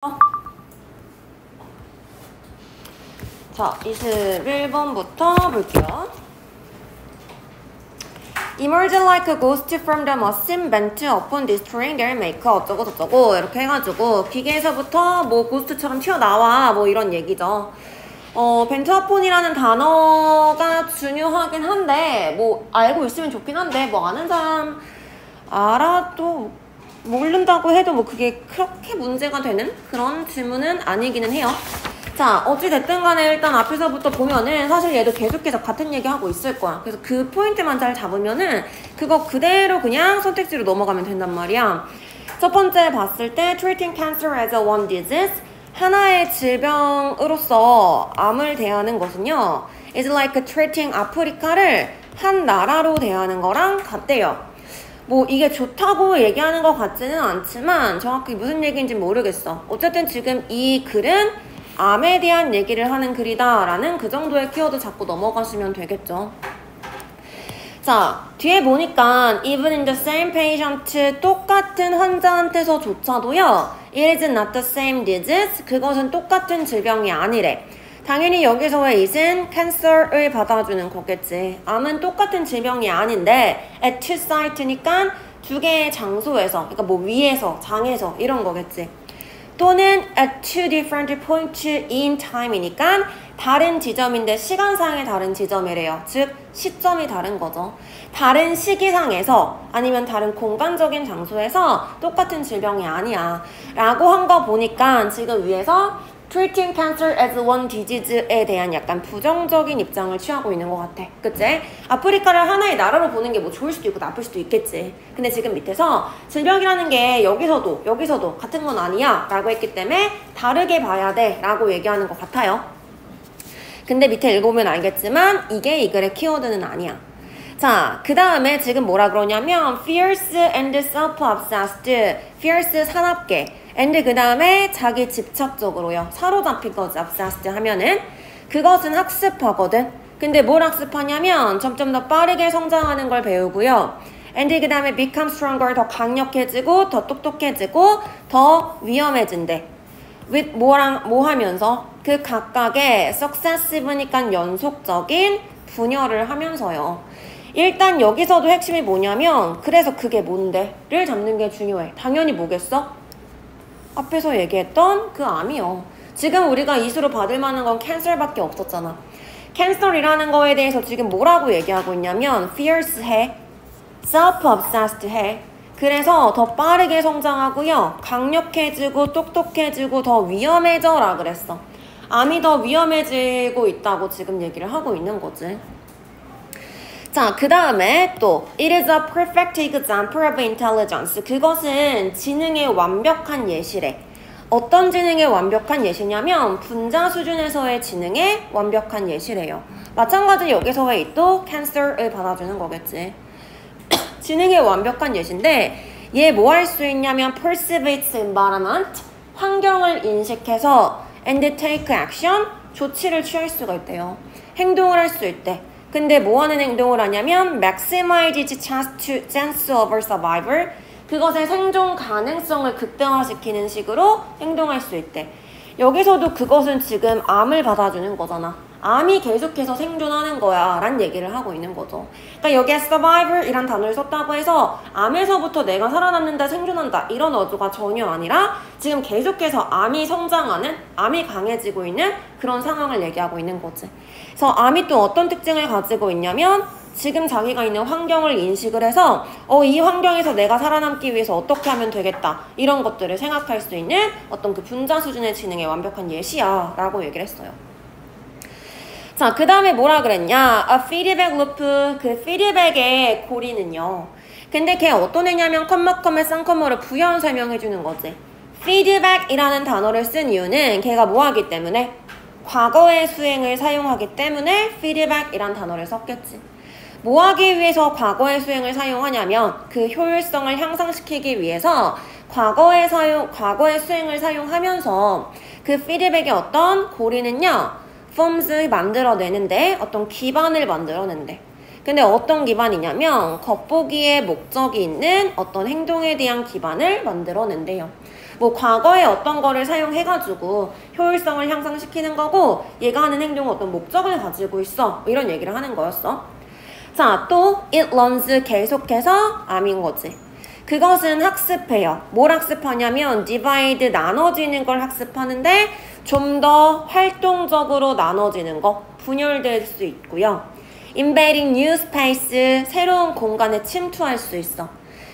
자, 21번부터 볼게요. Emerged like a ghost from the machine bent upon destroying their maker 어쩌고 저쩌고 이렇게 해가지고 기계에서부터 뭐 고스트처럼 튀어나와 뭐 이런 얘기죠. 벤트 어폰이라는 단어가 중요하긴 한데 뭐 알고 있으면 좋긴 한데 뭐 아는 사람 알아도 모른다고 해도 뭐 그게 그렇게 문제가 되는 그런 질문은 아니기는 해요. 자, 어찌됐든 간에 일단 앞에서부터 보면은 사실 얘도 계속해서 같은 얘기 하고 있을 거야. 그래서 그 포인트만 잘 잡으면은 그거 그대로 그냥 선택지로 넘어가면 된단 말이야. 첫 번째 봤을 때 treating cancer as a one disease 하나의 질병으로서 암을 대하는 것은요 is like treating 아프리카를 한 나라로 대하는 거랑 같대요. 뭐 이게 좋다고 얘기하는 것 같지는 않지만 정확히 무슨 얘기인지 모르겠어. 어쨌든 지금 이 글은 암에 대한 얘기를 하는 글이다 라는 그 정도의 키워드 잡고 넘어가시면 되겠죠. 자, 뒤에 보니까 even in the same patient 똑같은 환자한테서조차도요 it is not the same disease 그것은 똑같은 질병이 아니래. 당연히 여기서의 it은 cancer을 받아주는 거겠지. 암은 똑같은 질병이 아닌데 at two site니까 두 개의 장소에서 그러니까 뭐 위에서 장에서 이런 거겠지. 또는 at two different points in time이니까 다른 지점인데 시간상의 다른 지점이래요. 즉 시점이 다른 거죠. 다른 시기상에서 아니면 다른 공간적인 장소에서 똑같은 질병이 아니야 라고 한 거 보니까 지금 위에서 treating cancer as one disease에 대한 약간 부정적인 입장을 취하고 있는 것 같아. 그치? 아프리카를 하나의 나라로 보는 게 뭐 좋을 수도 있고 나쁠 수도 있겠지. 근데 지금 밑에서 질병이라는 게 여기서도 같은 건 아니야 라고 했기 때문에 다르게 봐야 돼 라고 얘기하는 것 같아요. 근데 밑에 읽어보면 알겠지만 이게 이 글의 키워드는 아니야. 자, 그 다음에 지금 뭐라 그러냐면 fierce and self-obsessed fierce 사납게 and 그 다음에 자기 집착적으로요. 사로잡힌 거지. obsessed 하면은 그것은 학습하거든. 근데 뭘 학습하냐면 점점 더 빠르게 성장하는 걸 배우고요. and 그 다음에 become stronger 더 강력해지고 더 똑똑해지고 더 위험해진대. with 뭐 하면서 그 각각의 successive니까 연속적인 분열을 하면서요. 일단 여기서도 핵심이 뭐냐면 그래서 그게 뭔데? 를 잡는 게 중요해. 당연히 뭐겠어? 앞에서 얘기했던 그 암이요. 지금 우리가 이수로 받을 만한 건 캔서밖에 없었잖아. 캔서이라는 거에 대해서 지금 뭐라고 얘기하고 있냐면 fierce 해, self-obsessed 해. 그래서 더 빠르게 성장하고요. 강력해지고 똑똑해지고 더 위험해져 라 그랬어. 암이 더 위험해지고 있다고 지금 얘기를 하고 있는 거지. 자, 그 다음에 또 It is a perfect example of intelligence. 그것은 지능의 완벽한 예시래. 어떤 지능의 완벽한 예시냐면 분자 수준에서의 지능의 완벽한 예시래요. 마찬가지로 여기서의 it도 cancer을 받아주는 거겠지. 지능의 완벽한 예시인데 얘 뭐 할 수 있냐면 perceive its environment 환경을 인식해서 and take action 조치를 취할 수가 있대요. 행동을 할 수 있대. 근데 뭐 하는 행동을 하냐면 maximize its chance of survival 그것의 생존 가능성을 극대화시키는 식으로 행동할 수 있대. 여기서도 그것은 지금 암을 받아주는 거잖아. 암이 계속해서 생존하는 거야 라는 얘기를 하고 있는 거죠. 그러니까 여기에 survival 이란 단어를 썼다고 해서 암에서부터 내가 살아남는다 생존한다 이런 어조가 전혀 아니라 지금 계속해서 암이 성장하는 암이 강해지고 있는 그런 상황을 얘기하고 있는 거지. 그래서 암이 또 어떤 특징을 가지고 있냐면 지금 자기가 있는 환경을 인식을 해서 이 환경에서 내가 살아남기 위해서 어떻게 하면 되겠다 이런 것들을 생각할 수 있는 어떤 그 분자 수준의 지능의 완벽한 예시야 라고 얘기를 했어요. 자, 그 다음에 뭐라 그랬냐? A feedback loop, 그 피드백의 고리는요. 근데 걔 어떤 애냐면 컴마컴의 쌍컴마로 부연 설명해 주는 거지. feedback이라는 단어를 쓴 이유는 걔가 뭐 하기 때문에? 과거의 수행을 사용하기 때문에 feedback이란 단어를 썼겠지. 뭐 하기 위해서 과거의 수행을 사용하냐면 그 효율성을 향상시키기 위해서 과거의 수행을 사용하면서 그 피드백의 어떤 고리는요. forms 만들어내는데 어떤 기반을 만들어낸대. 근데 어떤 기반이냐면 겉보기에 목적이 있는 어떤 행동에 대한 기반을 만들어낸대요. 뭐 과거에 어떤 거를 사용해가지고 효율성을 향상시키는 거고 얘가 하는 행동은 어떤 목적을 가지고 있어. 이런 얘기를 하는 거였어. 자, 또 it learns 계속해서 암인 거지. 그것은 학습해요. 뭘 학습하냐면 divide 나눠지는 걸 학습하는데 좀 더 활동적으로 나눠지는 거 분열될 수 있고요. embedding new space 새로운 공간에 침투할 수 있어.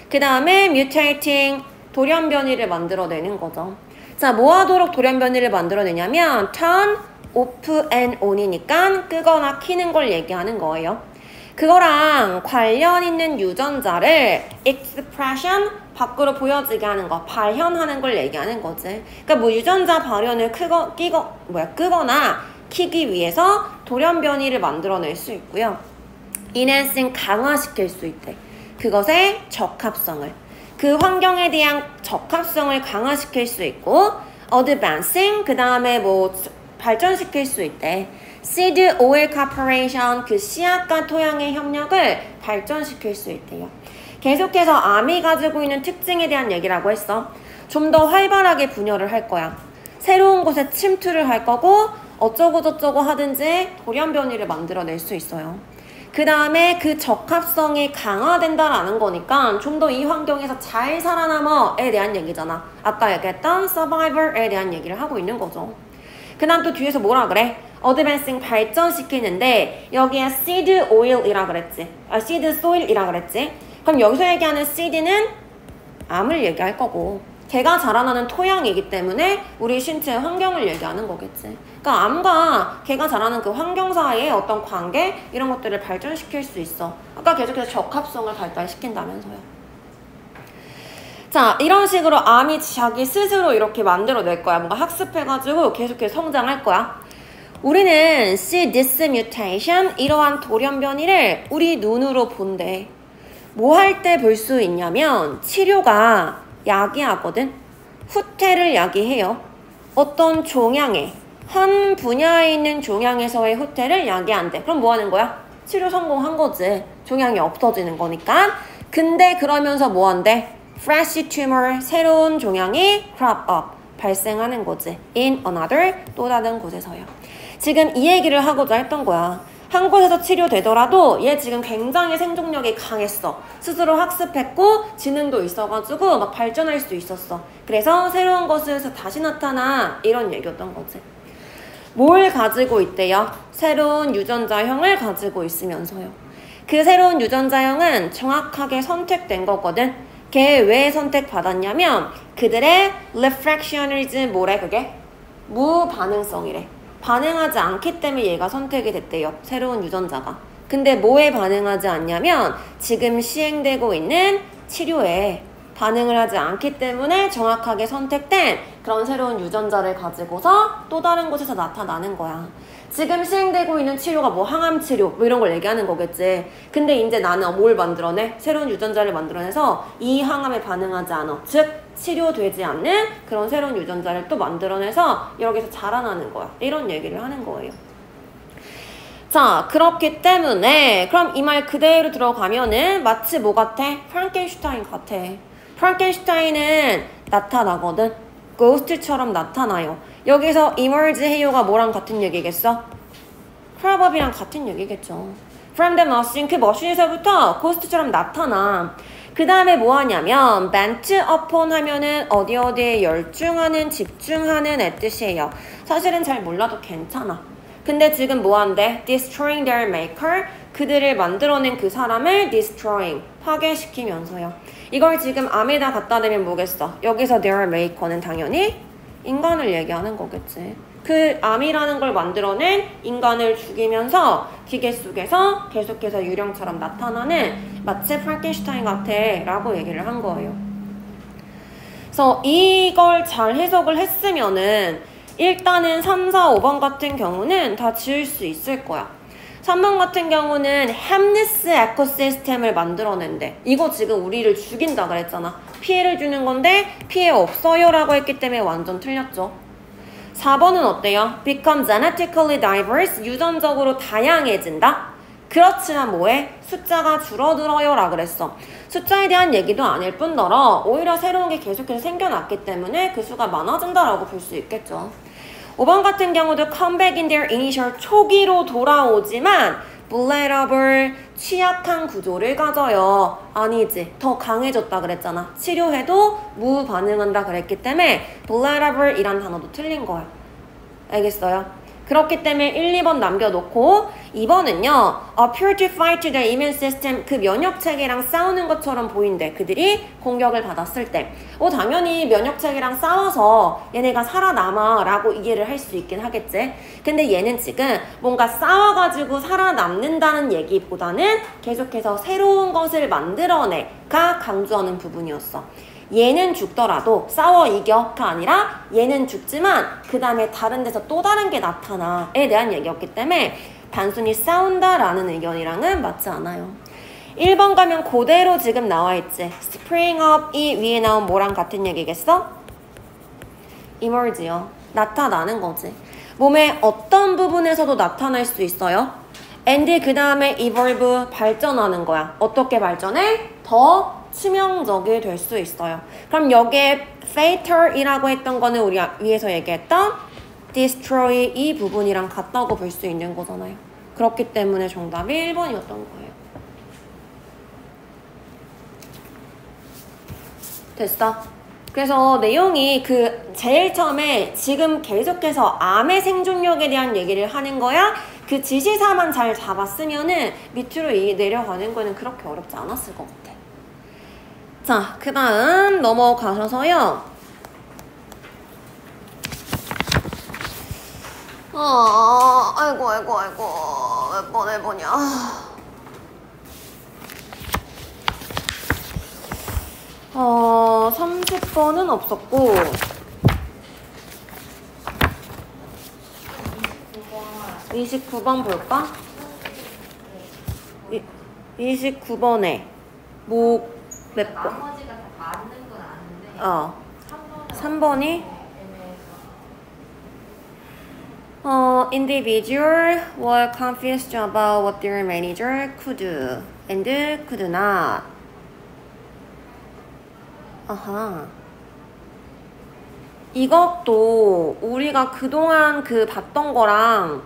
그 다음에 mutating 돌연변이를 만들어내는 거죠. 자, 뭐 하도록 돌연변이를 만들어내냐면 turn, off and on이니까 끄거나 켜는 걸 얘기하는 거예요. 그거랑 관련 있는 유전자를 expression 밖으로 보여지게 하는 거, 발현하는 걸 얘기하는 거지. 그러니까 뭐 유전자 발현을 끄거나 키기 위해서 돌연변이를 만들어낼 수 있고요. enhancing 강화시킬 수 있대. 그것의 적합성을. 그 환경에 대한 적합성을 강화시킬 수 있고 advancing 그 다음에 뭐 발전시킬 수 있대. seed oil cooperation 그 씨앗과 토양의 협력을 발전시킬 수 있대요. 계속해서 암이 가지고 있는 특징에 대한 얘기라고 했어. 좀 더 활발하게 분열을 할 거야. 새로운 곳에 침투를 할 거고 어쩌고 저쩌고 하든지 돌연변이를 만들어낼 수 있어요. 그 다음에 그 적합성이 강화된다라는 거니까 좀 더 이 환경에서 잘 살아남아에 대한 얘기잖아. 아까 얘기했던 survivor에 대한 얘기를 하고 있는 거죠. 그 다음 또 뒤에서 뭐라 그래? 어드밴싱 발전시키는데 여기에 seed oil이라 그랬지. seed soil이라 그랬지. 그럼 여기서 얘기하는 seed는 암을 얘기할 거고 걔가 자라나는 토양이기 때문에 우리 신체의 환경을 얘기하는 거겠지. 그러니까 암과 걔가 자라는 그 환경 사이의 어떤 관계 이런 것들을 발전시킬 수 있어. 아까 계속해서 적합성을 발달시킨다면서요. 자, 이런 식으로 암이 자기 스스로 이렇게 만들어낼 거야. 뭔가 학습해가지고 계속해서 성장할 거야. 우리는 see this mutation 이러한 돌연변이를 우리 눈으로 본대. 뭐 할 때 볼 수 있냐면 치료가 야기하거든. 후퇴를 야기해요. 어떤 종양에 한 분야에 있는 종양에서의 후퇴를 야기한대. 그럼 뭐 하는 거야? 치료 성공한 거지. 종양이 없어지는 거니까. 근데 그러면서 뭐 한대? fresh tumor 새로운 종양이 crop up 발생하는 거지. in another 또 다른 곳에서요. 지금 이 얘기를 하고자 했던 거야. 한 곳에서 치료되더라도 얘 지금 굉장히 생존력이 강했어. 스스로 학습했고 지능도 있어가지고 막 발전할 수 있었어. 그래서 새로운 곳에서 다시 나타나 이런 얘기였던 거지. 뭘 가지고 있대요? 새로운 유전자형을 가지고 있으면서요. 그 새로운 유전자형은 정확하게 선택된 거거든. 걔 왜 선택받았냐면 그들의 refractionism 뭐래 그게? 무반응성이래. 반응하지 않기 때문에 얘가 선택이 됐대요. 새로운 유전자가. 근데 뭐에 반응하지 않냐면 지금 시행되고 있는 치료에 반응을 하지 않기 때문에 정확하게 선택된 그런 새로운 유전자를 가지고서 또 다른 곳에서 나타나는 거야. 지금 시행되고 있는 치료가 뭐 항암 치료 뭐 이런 걸 얘기하는 거겠지. 근데 이제 나는 뭘 만들어내? 새로운 유전자를 만들어내서 이 항암에 반응하지 않아. 즉 치료되지 않는 그런 새로운 유전자를 또 만들어내서 여기서 자라나는 거야. 이런 얘기를 하는 거예요. 자, 그렇기 때문에 그럼 이 말 그대로 들어가면은 마치 뭐 같아? 프랑켄슈타인 같아. 프랑켄슈타인은 나타나거든. 고스트처럼 나타나요. 여기서 emerge 해요가 뭐랑 같은 얘기겠어? 크라밥이랑 같은 얘기겠죠. From the machine, 그 머신에서부터 고스트처럼 나타나. 그 다음에 뭐 하냐면 bent upon 하면은 어디에 열중하는, 집중하는 애 뜻이에요. 사실은 잘 몰라도 괜찮아. 근데 지금 뭐 한대? destroying their maker, 그들을 만들어낸 그 사람을 destroying, 파괴시키면서요. 이걸 지금 암에다 갖다 대면 뭐겠어? 여기서 their maker는 당연히 인간을 얘기하는 거겠지. 그 암이라는 걸 만들어낸 인간을 죽이면서 기계 속에서 계속해서 유령처럼 나타나는 마치 프랑켄슈타인 같아 라고 얘기를 한 거예요. 그래서 이걸 잘 해석을 했으면은 일단은 3, 4, 5번 같은 경우는 다 지을 수 있을 거야. 3번 같은 경우는 햄니스 에코시스템을 만들어낸대. 이거 지금 우리를 죽인다 그랬잖아. 피해를 주는 건데 피해 없어요 라고 했기 때문에 완전 틀렸죠. 4번은 어때요? Become genetically diverse, 유전적으로 다양해진다? 그렇지만 뭐해? 숫자가 줄어들어요 라 그랬어. 숫자에 대한 얘기도 아닐 뿐더러 오히려 새로운 게 계속해서 생겨났기 때문에 그 수가 많아진다라고 볼 수 있겠죠. 5번 같은 경우도 come back in their initial 초기로 돌아오지만 vulnerable 취약한 구조를 가져요. 아니지, 더 강해졌다 그랬잖아. 치료해도 무반응한다 그랬기 때문에 vulnerable 이란 단어도 틀린 거야. 알겠어요? 그렇기 때문에 1, 2번 남겨놓고 2번은요. appear to fight the immune system 그 면역체계랑 싸우는 것처럼 보인대. 그들이 공격을 받았을 때. 당연히 면역체계랑 싸워서 얘네가 살아남아 라고 이해를 할 수 있긴 하겠지. 근데 얘는 지금 뭔가 싸워가지고 살아남는다는 얘기보다는 계속해서 새로운 것을 만들어내가 강조하는 부분이었어. 얘는 죽더라도 싸워 이겨가 아니라 얘는 죽지만 그 다음에 다른 데서 또 다른 게 나타나에 대한 얘기였기 때문에 단순히 싸운다라는 의견이랑은 맞지 않아요. 1번 가면 그대로 지금 나와있지. spring up 이 위에 나온 뭐랑 같은 얘기겠어? emerge요. 나타나는 거지. 몸의 어떤 부분에서도 나타날 수 있어요. and 그 다음에 evolve 발전하는 거야. 어떻게 발전해? 더 치명적이 될 수 있어요. 그럼 여기에 fatal이라고 했던 거는 우리가 위에서 얘기했던 destroy 이 부분이랑 같다고 볼 수 있는 거잖아요. 그렇기 때문에 정답이 1번이었던 거예요. 됐어? 그래서 내용이 그 제일 처음에 지금 계속해서 암의 생존력에 대한 얘기를 하는 거야. 그 지시사만 잘 잡았으면은 밑으로 내려가는 거는 그렇게 어렵지 않았을 것 같아. 자, 그 다음 넘어가셔서요. 아이고. 몇 번이야. 30번은 없었고. 29번 볼까? 29번에 몇 번? 나머지가 다 맞는 건 아는데 3번이 individual were confused about what their manager could do and could not. 아하. 이것도 우리가 그동안 봤던 거랑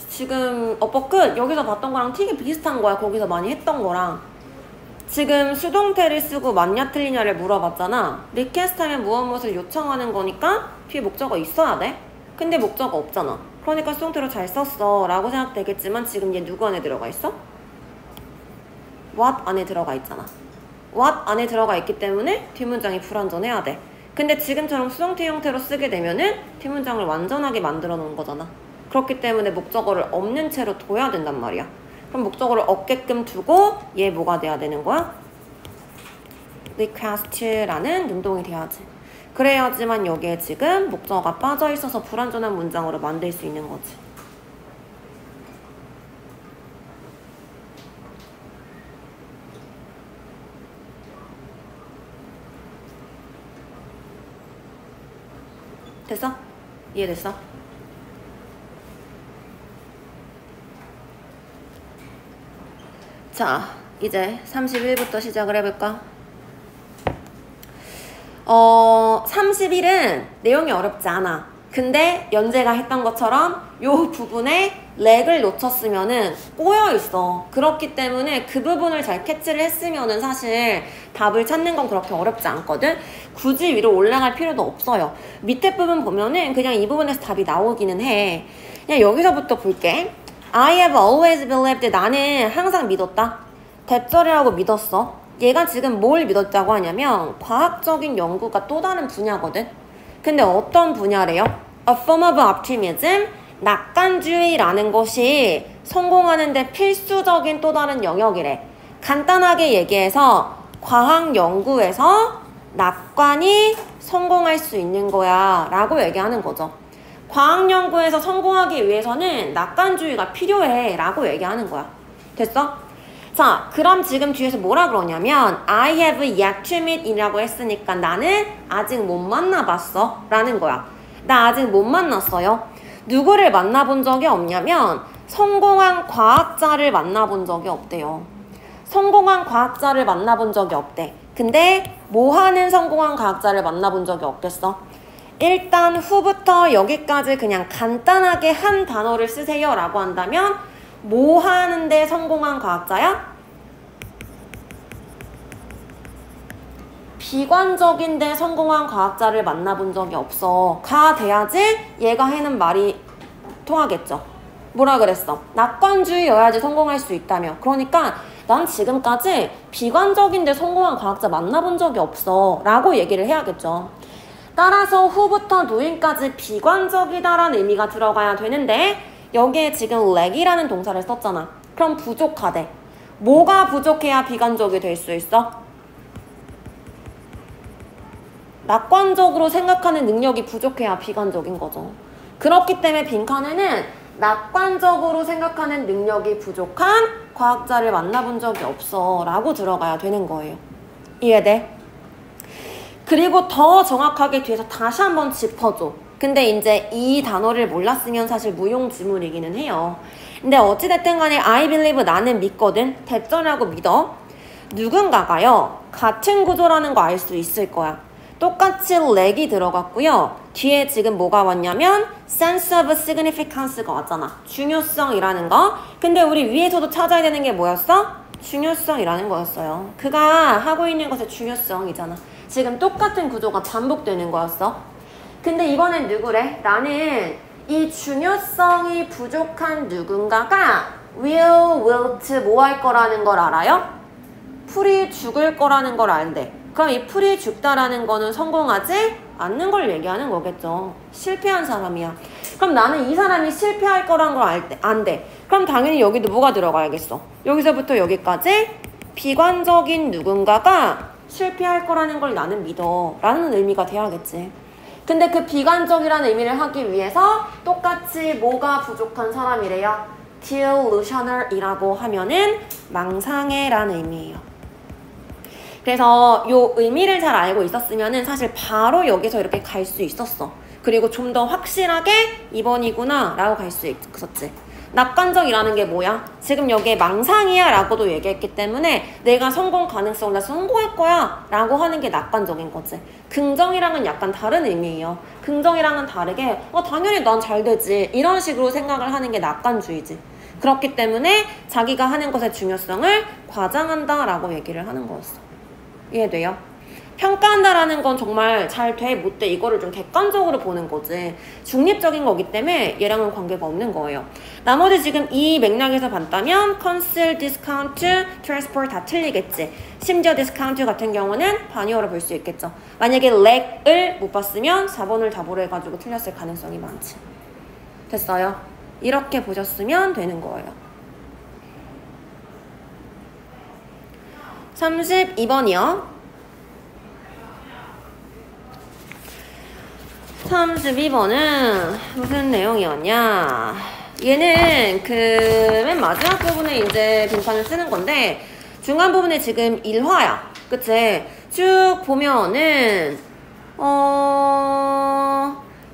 지금 어법 끝 여기서 봤던 거랑 되게 비슷한 거야. 거기서 많이 했던 거랑. 지금 수동태를 쓰고 맞냐 틀리냐를 물어봤잖아. 리퀘스트 하면 무엇을 요청하는 거니까 뒤에 목적어 있어야 돼. 근데 목적어 없잖아. 그러니까 수동태로 잘 썼어 라고 생각되겠지만 지금 얘 누구 안에 들어가 있어? what 안에 들어가 있잖아. what 안에 들어가 있기 때문에 뒷문장이 불완전해야 돼. 근데 지금처럼 수동태 형태로 쓰게 되면은 뒷문장을 완전하게 만들어 놓은 거잖아. 그렇기 때문에 목적어를 없는 채로 둬야 된단 말이야. 그럼 목적어를 없게끔 두고 얘 뭐가 돼야 되는 거야? request라는 능동이 돼야지. 그래야지만 여기에 지금 목적어가 빠져 있어서 불완전한 문장으로 만들 수 있는 거지. 됐어? 이해됐어? 자, 이제 31부터 시작을 해볼까? 31은 내용이 어렵지 않아. 근데 연재가 했던 것처럼 요 부분에 렉을 놓쳤으면은 꼬여있어. 그렇기 때문에 그 부분을 잘 캐치를 했으면은 사실 답을 찾는 건 그렇게 어렵지 않거든. 굳이 위로 올라갈 필요도 없어요. 밑에 부분 보면은 그냥 이 부분에서 답이 나오기는 해. 그냥 여기서부터 볼게. I have always believed. 나는 항상 믿었다. 대절이라고 믿었어. 얘가 지금 뭘 믿었다고 하냐면 과학적인 연구가 또 다른 분야거든. 근데 어떤 분야래요? A form of optimism, 낙관주의라는 것이 성공하는데 필수적인 또 다른 영역이래. 간단하게 얘기해서 과학 연구에서 낙관이 성공할 수 있는 거야 라고 얘기하는 거죠. 과학 연구에서 성공하기 위해서는 낙관주의가 필요해 라고 얘기하는 거야. 됐어? 자, 그럼 지금 뒤에서 뭐라 그러냐면 I have yet to meet 이라고 했으니까 나는 아직 못 만나봤어 라는 거야. 나 아직 못 만났어요. 누구를 만나본 적이 없냐면 성공한 과학자를 만나본 적이 없대요. 성공한 과학자를 만나본 적이 없대. 근데 뭐 하는 성공한 과학자를 만나본 적이 없겠어? 일단 후부터 여기까지 그냥 간단하게 한 단어를 쓰세요 라고 한다면 뭐 하는데 성공한 과학자야? 비관적인데 성공한 과학자를 만나본 적이 없어. 가 돼야지 얘가 해는 말이 통하겠죠. 뭐라 그랬어? 낙관주의여야지 성공할 수 있다며. 그러니까 난 지금까지 비관적인데 성공한 과학자 만나본 적이 없어 라고 얘기를 해야겠죠. 따라서 후부터 누인까지 비관적이다라는 의미가 들어가야 되는데 여기에 지금 lag이라는 동사를 썼잖아. 그럼 부족하대. 뭐가 부족해야 비관적이 될 수 있어? 낙관적으로 생각하는 능력이 부족해야 비관적인 거죠. 그렇기 때문에 빈칸에는 낙관적으로 생각하는 능력이 부족한 과학자를 만나본 적이 없어 라고 들어가야 되는 거예요. 이해돼? 그리고 더 정확하게 뒤에서 다시 한번 짚어줘. 근데 이제 이 단어를 몰랐으면 사실 무용지물이기는 해요. 근데 어찌됐든 간에 I believe 나는 믿거든. 대절하고 믿어. 누군가가요. 같은 구조라는 거 알 수 있을 거야. 똑같이 lag이 들어갔고요. 뒤에 지금 뭐가 왔냐면 sense of significance가 왔잖아. 중요성이라는 거. 근데 우리 위에서도 찾아야 되는 게 뭐였어? 중요성이라는 거였어요. 그가 하고 있는 것의 중요성이잖아. 지금 똑같은 구조가 반복되는 거였어. 근데 이번엔 누구래? 나는 이 중요성이 부족한 누군가가 will 뭐 할 거라는 걸 알아요? 풀이 죽을 거라는 걸 안돼. 그럼 이 풀이 죽다라는 거는 성공하지 않는 걸 얘기하는 거겠죠. 실패한 사람이야. 그럼 나는 이 사람이 실패할 거라는 걸 안 돼. 그럼 당연히 여기도 뭐가 들어가야겠어. 여기서부터 여기까지 비관적인 누군가가 실패할 거라는 걸 나는 믿어 라는 의미가 돼야겠지. 근데 그 비관적이라는 의미를 하기 위해서 똑같이 뭐가 부족한 사람이래요? delusional이라고 하면은 망상해라는 의미예요. 그래서 요 의미를 잘 알고 있었으면은 사실 바로 여기서 이렇게 갈 수 있었어. 그리고 좀 더 확실하게 2번이구나 라고 갈 수 있었지. 낙관적이라는 게 뭐야? 지금 여기에 망상이야 라고도 얘기했기 때문에 내가 성공 가능성, 나 성공할 거야 라고 하는 게 낙관적인 거지. 긍정이랑은 약간 다른 의미예요. 긍정이랑은 다르게 당연히 난 잘 되지 이런 식으로 생각을 하는 게 낙관주의지. 그렇기 때문에 자기가 하는 것의 중요성을 과장한다 라고 얘기를 하는 거였어. 이해돼요? 평가한다라는 건 정말 잘 돼, 못 돼 이거를 좀 객관적으로 보는 거지. 중립적인 거기 때문에 얘랑은 관계가 없는 거예요. 나머지 지금 이 맥락에서 봤다면 conceal, discount, transport 다 틀리겠지. 심지어 discount 같은 경우는 반의어로 볼 수 있겠죠. 만약에 lag을 못 봤으면 4번을 답으로 해가지고 틀렸을 가능성이 많지. 됐어요? 이렇게 보셨으면 되는 거예요. 32번이요. 32번은 무슨 내용이었냐. 얘는 그 맨 마지막 부분에 이제 빈칸을 쓰는 건데 중간 부분에 지금 일화야. 그치? 쭉 보면은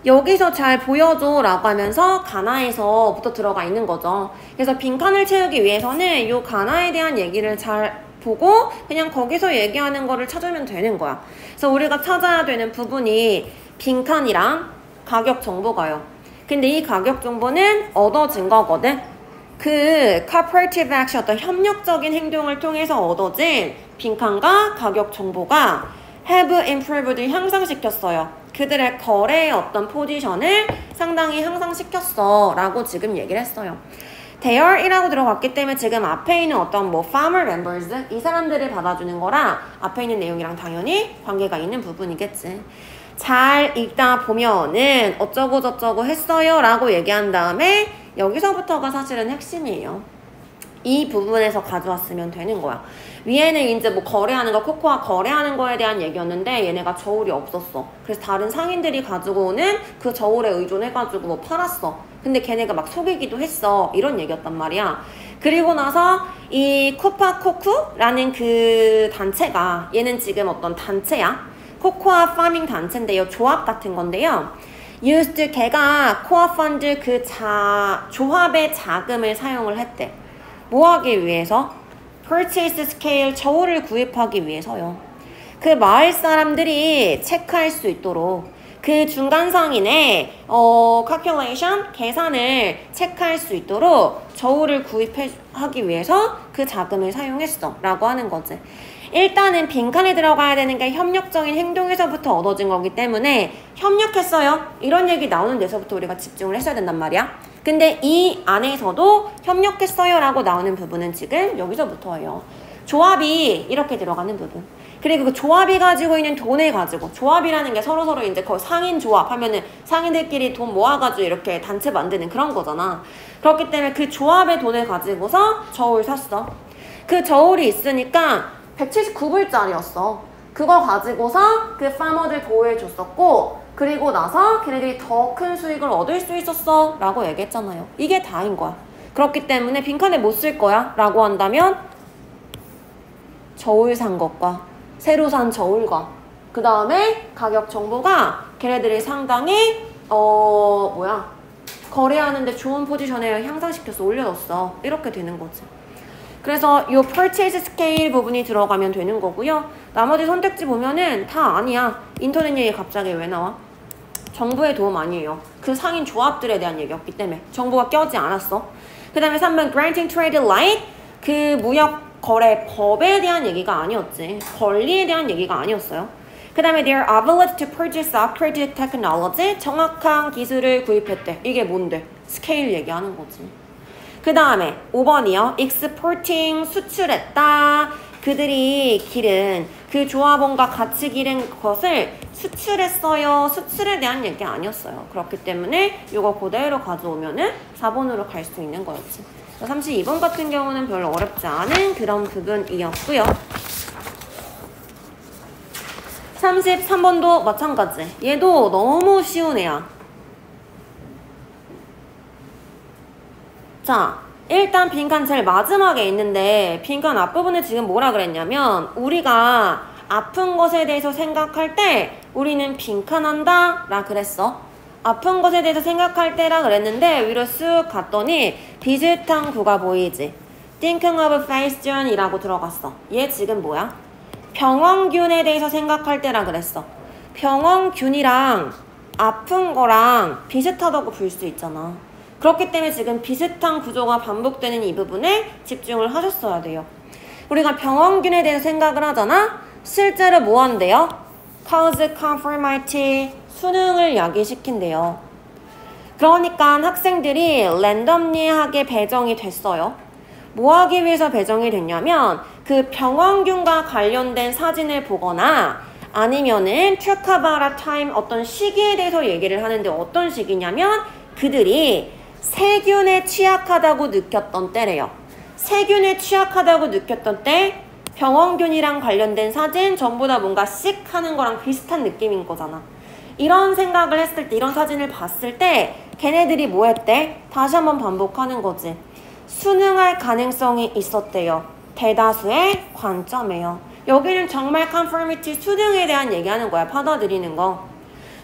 여기서 잘 보여줘 라고 하면서 가나에서부터 들어가 있는 거죠. 그래서 빈칸을 채우기 위해서는 요 가나에 대한 얘기를 잘 보고 그냥 거기서 얘기하는 거를 찾으면 되는 거야. 그래서 우리가 찾아야 되는 부분이 빈칸이랑 가격 정보가요. 근데 이 가격 정보는 얻어진 거거든. 그 cooperative action, 어떤 협력적인 행동을 통해서 얻어진 빈칸과 가격 정보가 have improved, 향상시켰어요. 그들의 거래의 어떤 포지션을 상당히 향상시켰어 라고 지금 얘기를 했어요. There이라고 들어갔기 때문에 지금 앞에 있는 어떤 뭐 farmer members 이 사람들을 받아주는 거랑 앞에 있는 내용이랑 당연히 관계가 있는 부분이겠지. 잘 읽다 보면은 어쩌고 저쩌고 했어요 라고 얘기한 다음에 여기서부터가 사실은 핵심이에요. 이 부분에서 가져왔으면 되는 거야. 위에는 이제 뭐 거래하는 거, 코코아 거래하는 거에 대한 얘기였는데 얘네가 저울이 없었어. 그래서 다른 상인들이 가지고 오는 그 저울에 의존해가지고 뭐 팔았어. 근데 걔네가 막 속이기도 했어. 이런 얘기였단 말이야. 그리고 나서 이 코파코쿠라는 그 단체가 얘는 지금 어떤 단체야. 코코아 파밍 단체인데요. 조합 같은 건데요. used 걔가 코아 펀드 그 조합의 자금을 사용을 했대. 뭐 하기 위해서? purchase scale 저울을 구입하기 위해서요. 그 마을 사람들이 체크할 수 있도록 그 중간상인의 calculation 계산을 체크할 수 있도록 저울을 구입하기 위해서 그 자금을 사용했어 라고 하는 거지. 일단은 빈칸에 들어가야 되는 게 협력적인 행동에서부터 얻어진 거기 때문에 협력했어요 이런 얘기 나오는 데서부터 우리가 집중을 했어야 된단 말이야. 근데 이 안에서도 협력했어요 라고 나오는 부분은 지금 여기서부터예요. 조합이 이렇게 들어가는 부분. 그리고 그 조합이 가지고 있는 돈을 가지고, 조합이라는 게 서로서로 이제 거의 상인 조합 하면은 상인들끼리 돈 모아가지고 이렇게 단체 만드는 그런 거잖아. 그렇기 때문에 그 조합의 돈을 가지고서 저울 샀어. 그 저울이 있으니까 179불짜리였어. 그거 가지고서 그 파머들 보호해줬었고, 그리고 나서 걔네들이 더 큰 수익을 얻을 수 있었어 라고 얘기했잖아요. 이게 다인 거야. 그렇기 때문에 빈칸에 못 쓸 거야 라고 한다면 저울 산 것과 새로 산 저울과 그 다음에 가격 정보가 걔네들이 상당히 거래하는데 좋은 포지션에 향상시켜서 올려줬어. 이렇게 되는 거지. 그래서 이 purchase scale 부분이 들어가면 되는 거고요. 나머지 선택지 보면은 다 아니야. 인터넷 얘기 갑자기 왜 나와? 정부의 도움 아니에요. 그 상인 조합들에 대한 얘기였기 때문에 정부가 껴지 않았어. 그 다음에 3번 granting trade right, 그 무역 거래 법에 대한 얘기가 아니었지. 권리에 대한 얘기가 아니었어요. 그 다음에 they are obliged to purchase upgraded technology, 정확한 기술을 구입했대. 이게 뭔데? 스케일 얘기하는 거지. 그 다음에 5번이요. exporting, 수출했다. 그들이 기른, 그 조합원과 같이 기른 것을 수출했어요. 수출에 대한 얘기 아니었어요. 그렇기 때문에 이거 그대로 가져오면은 4번으로 갈 수 있는 거였지. 32번 같은 경우는 별로 어렵지 않은 그런 부분이었고요. 33번도 마찬가지. 얘도 너무 쉬운 애야. 자, 일단 빈칸 제일 마지막에 있는데 빈칸 앞부분에 지금 뭐라 그랬냐면 우리가 아픈 것에 대해서 생각할 때 우리는 빈칸한다 라 그랬어. 아픈 것에 대해서 생각할 때라 그랬는데 위로 쓱 갔더니 비슷한 구가 보이지. Thinking of phase 이라고 들어갔어. 얘 지금 뭐야? 병원균에 대해서 생각할 때라 그랬어. 병원균이랑 아픈 거랑 비슷하다고 볼 수 있잖아. 그렇기 때문에 지금 비슷한 구조가 반복되는 이 부분에 집중을 하셨어야 돼요. 우리가 병원균에 대해서 생각을 하잖아. 실제로 뭐 한대요? cause conformity, 수능을 야기시킨대요. 그러니까 학생들이 랜덤리하게 배정이 됐어요. 뭐 하기 위해서 배정이 됐냐면 그 병원균과 관련된 사진을 보거나 아니면은 talk about a time, 어떤 시기에 대해서 얘기를 하는데 어떤 시기냐면 그들이 세균에 취약하다고 느꼈던 때래요. 세균에 취약하다고 느꼈던 때 병원균이랑 관련된 사진 전부 다 뭔가 씩 하는 거랑 비슷한 느낌인 거잖아. 이런 생각을 했을 때, 이런 사진을 봤을 때 걔네들이 뭐 했대? 다시 한번 반복하는 거지. 수능할 가능성이 있었대요. 대다수의 관점이에요. 여기는 정말 conformity, 수능에 대한 얘기하는 거야. 받아들이는 거.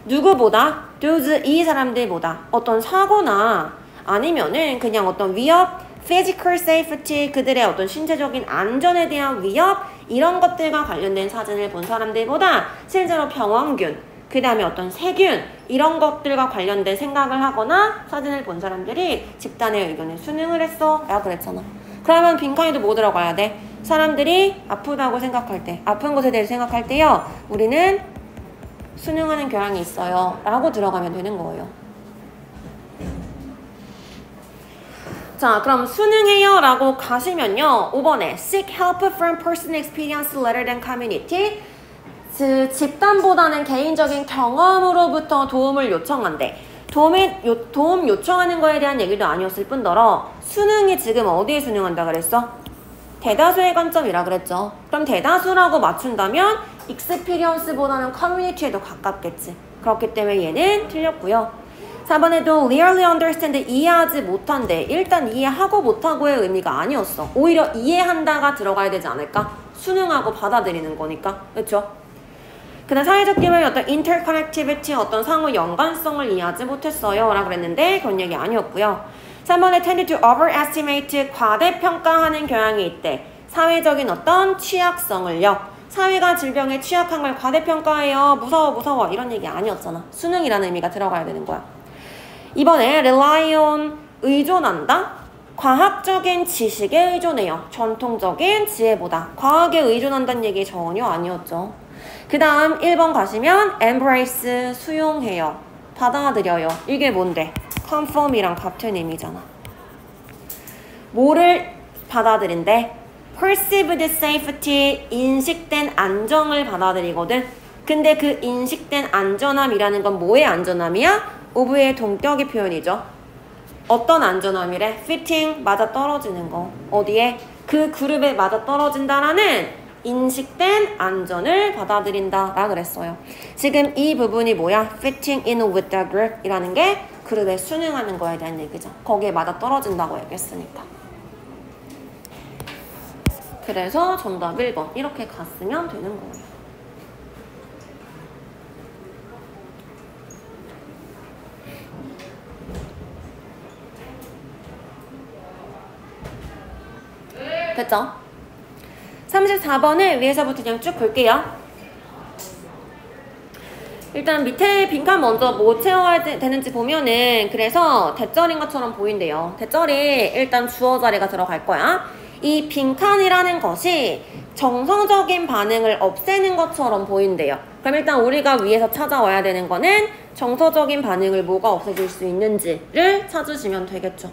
누구보다? those, 이 사람들보다 어떤 사고나 아니면은 그냥 어떤 위협, physical safety, 그들의 어떤 신체적인 안전에 대한 위협, 이런 것들과 관련된 사진을 본 사람들보다 실제로 병원균, 그 다음에 어떤 세균, 이런 것들과 관련된 생각을 하거나 사진을 본 사람들이 집단의 의견에 수능을 했어 라고 그랬잖아. 그러면 빈칸에도 뭐 들어가야 돼? 사람들이 아프다고 생각할 때, 아픈 것에 대해서 생각할 때요, 우리는 수능하는 경향이 있어요 라고 들어가면 되는 거예요. 자, 그럼 수능해요 라고 가시면요, 5번에 seek help from personal experience rather than community, 집단보다는 개인적인 경험으로부터 도움을 요청한대. 도움 요청하는 거에 대한 얘기도 아니었을 뿐더러 수능이 지금 어디에 수능한다 그랬어? 대다수의 관점이라 그랬죠. 그럼 대다수라고 맞춘다면 experience보다는 community에 더 가깝겠지. 그렇기 때문에 얘는 틀렸고요. 4번에도 clearly understand, 이해하지 못한대. 일단 이해하고 못하고의 의미가 아니었어. 오히려 이해한다가 들어가야 되지 않을까? 수능하고 받아들이는 거니까. 그렇죠? 그 다음 사회적 기반의 어떤 interconnectivity, 어떤 상호 연관성을 이해하지 못했어요 라고 그랬는데 그런 얘기 아니었고요. 3번에 tend to overestimate, 과대평가하는 경향이 있대. 사회적인 어떤 취약성을요. 사회가 질병에 취약한 걸 과대평가해요. 무서워 이런 얘기 아니었잖아. 수능이라는 의미가 들어가야 되는 거야. 이번에 rely on 의존한다. 과학적인 지식에 의존해요. 전통적인 지혜보다. 과학에 의존한다는 얘기 전혀 아니었죠. 그 다음 1번 가시면 embrace 수용해요. 받아들여요. 이게 뭔데? conform이랑 같은 의미잖아. 뭐를 받아들인대? perceived safety, 인식된 안정을 받아들이거든. 근데 그 인식된 안전함이라는 건 뭐의 안전함이야? of의 동격의 표현이죠. 어떤 안전함이래? fitting, 맞아떨어지는 거. 어디에? 그 그룹에 맞아떨어진다라는 인식된 안전을 받아들인다 라 그랬어요. 지금 이 부분이 뭐야? fitting in with the group 이라는 게 그룹에 순응하는 거에 대한 얘기죠. 거기에 맞아떨어진다고 얘기했으니까. 그래서 정답 1번 이렇게 갔으면 되는 거예요. 됐죠? 34번을 위에서부터 그냥 쭉 볼게요. 일단 밑에 빈칸 먼저 뭐 채워야 되는지 보면은 그래서 대절인 것처럼 보인대요. 대절이 일단 주어 자리가 들어갈 거야. 이 빈칸이라는 것이 정서적인 반응을 없애는 것처럼 보인대요. 그럼 일단 우리가 위에서 찾아와야 되는 거는 정서적인 반응을 뭐가 없애줄 수 있는지를 찾으시면 되겠죠.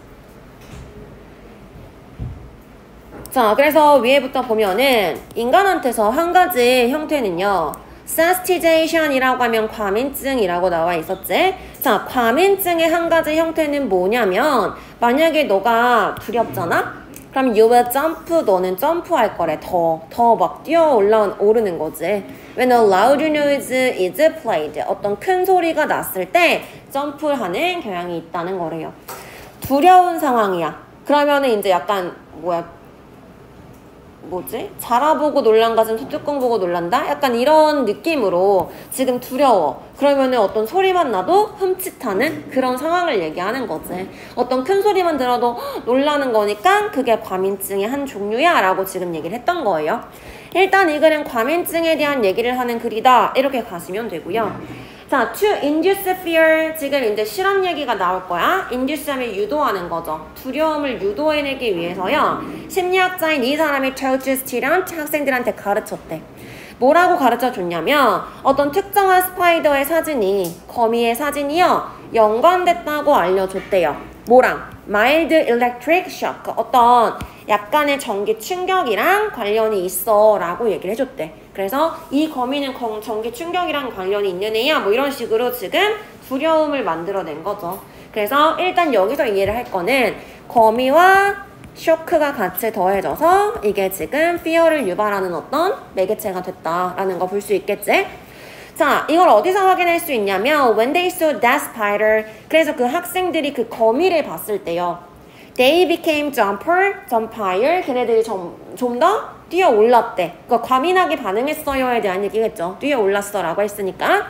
자, 그래서 위에부터 보면은 인간한테서 한 가지 형태는요. sensitization이라고 하면 과민증이라고 나와 있었지. 자, 과민증의 한 가지 형태는 뭐냐면 만약에 너가 두렵잖아? 그럼 you will jump, 너는 점프할 거래. 더 막 뛰어 오르는 거지. When a loud noise is played, 어떤 큰 소리가 났을 때 점프하는 경향이 있다는 거래요. 두려운 상황이야. 그러면은 이제 약간 뭐지? 자라보고 놀란가 좀 소뚜껑 보고 놀란다? 약간 이런 느낌으로 지금 두려워. 그러면은 어떤 소리만 나도 흠칫하는 그런 상황을 얘기하는 거지. 어떤 큰 소리만 들어도 놀라는 거니까 그게 과민증의 한 종류야 라고 지금 얘기를 했던 거예요. 일단 이 글은 과민증에 대한 얘기를 하는 글이다. 이렇게 가시면 되고요. 자, to induce fear. 지금 이제 실험 얘기가 나올 거야. induce 하면 유도하는 거죠. 두려움을 유도해내기 위해서요. 심리학자인 이 사람이 told student, 학생들한테 가르쳤대. 뭐라고 가르쳐 줬냐면 어떤 특정한 스파이더의 사진이, 거미의 사진이요. 연관됐다고 알려줬대요. 뭐랑? mild electric shock. 어떤 약간의 전기 충격이랑 관련이 있어 라고 얘기를 해줬대. 그래서 이 거미는 전기 충격이랑 관련이 있는 애야 뭐 이런 식으로 지금 두려움을 만들어낸 거죠. 그래서 일단 여기서 이해를 할 거는 거미와 쇼크가 같이 더해져서 이게 지금 fear를 유발하는 어떤 매개체가 됐다라는 거 볼 수 있겠지? 자, 이걸 어디서 확인할 수 있냐면 when they saw that spider, 그래서 그 학생들이 그 거미를 봤을 때요. They became jumper, 걔네들이 좀 더 뛰어 올랐대. 그러니까 과민하게 반응했어요에 대한 얘기겠죠. 뛰어 올랐어 라고 했으니까.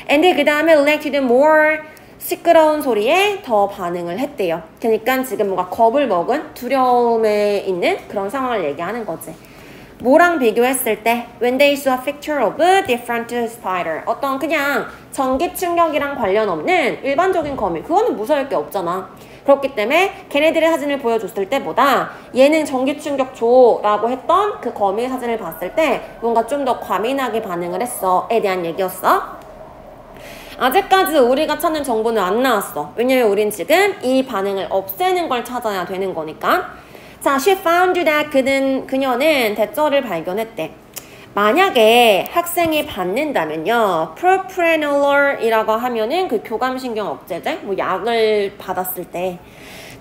And 그 다음에 elected more, 시끄러운 소리에 더 반응을 했대요. 그러니까 지금 뭔가 겁을 먹은 두려움에 있는 그런 상황을 얘기하는 거지. 뭐랑 비교했을 때 when they saw a picture of a different spider, 어떤 그냥 전기 충격이랑 관련 없는 일반적인 거미, 그거는 무서울 게 없잖아. 그렇기 때문에 걔네들의 사진을 보여줬을 때보다 얘는 전기 충격 줘 라고 했던 그 거미의 사진을 봤을 때 뭔가 좀 더 과민하게 반응을 했어에 대한 얘기였어. 아직까지 우리가 찾는 정보는 안 나왔어. 왜냐면 우린 지금 이 반응을 없애는 걸 찾아야 되는 거니까. 자, she found that 그녀는 대절을 발견했대. 만약에 학생이 받는다면요. propranolol이라고 하면은 그 교감신경 억제제, 뭐 약을 받았을 때,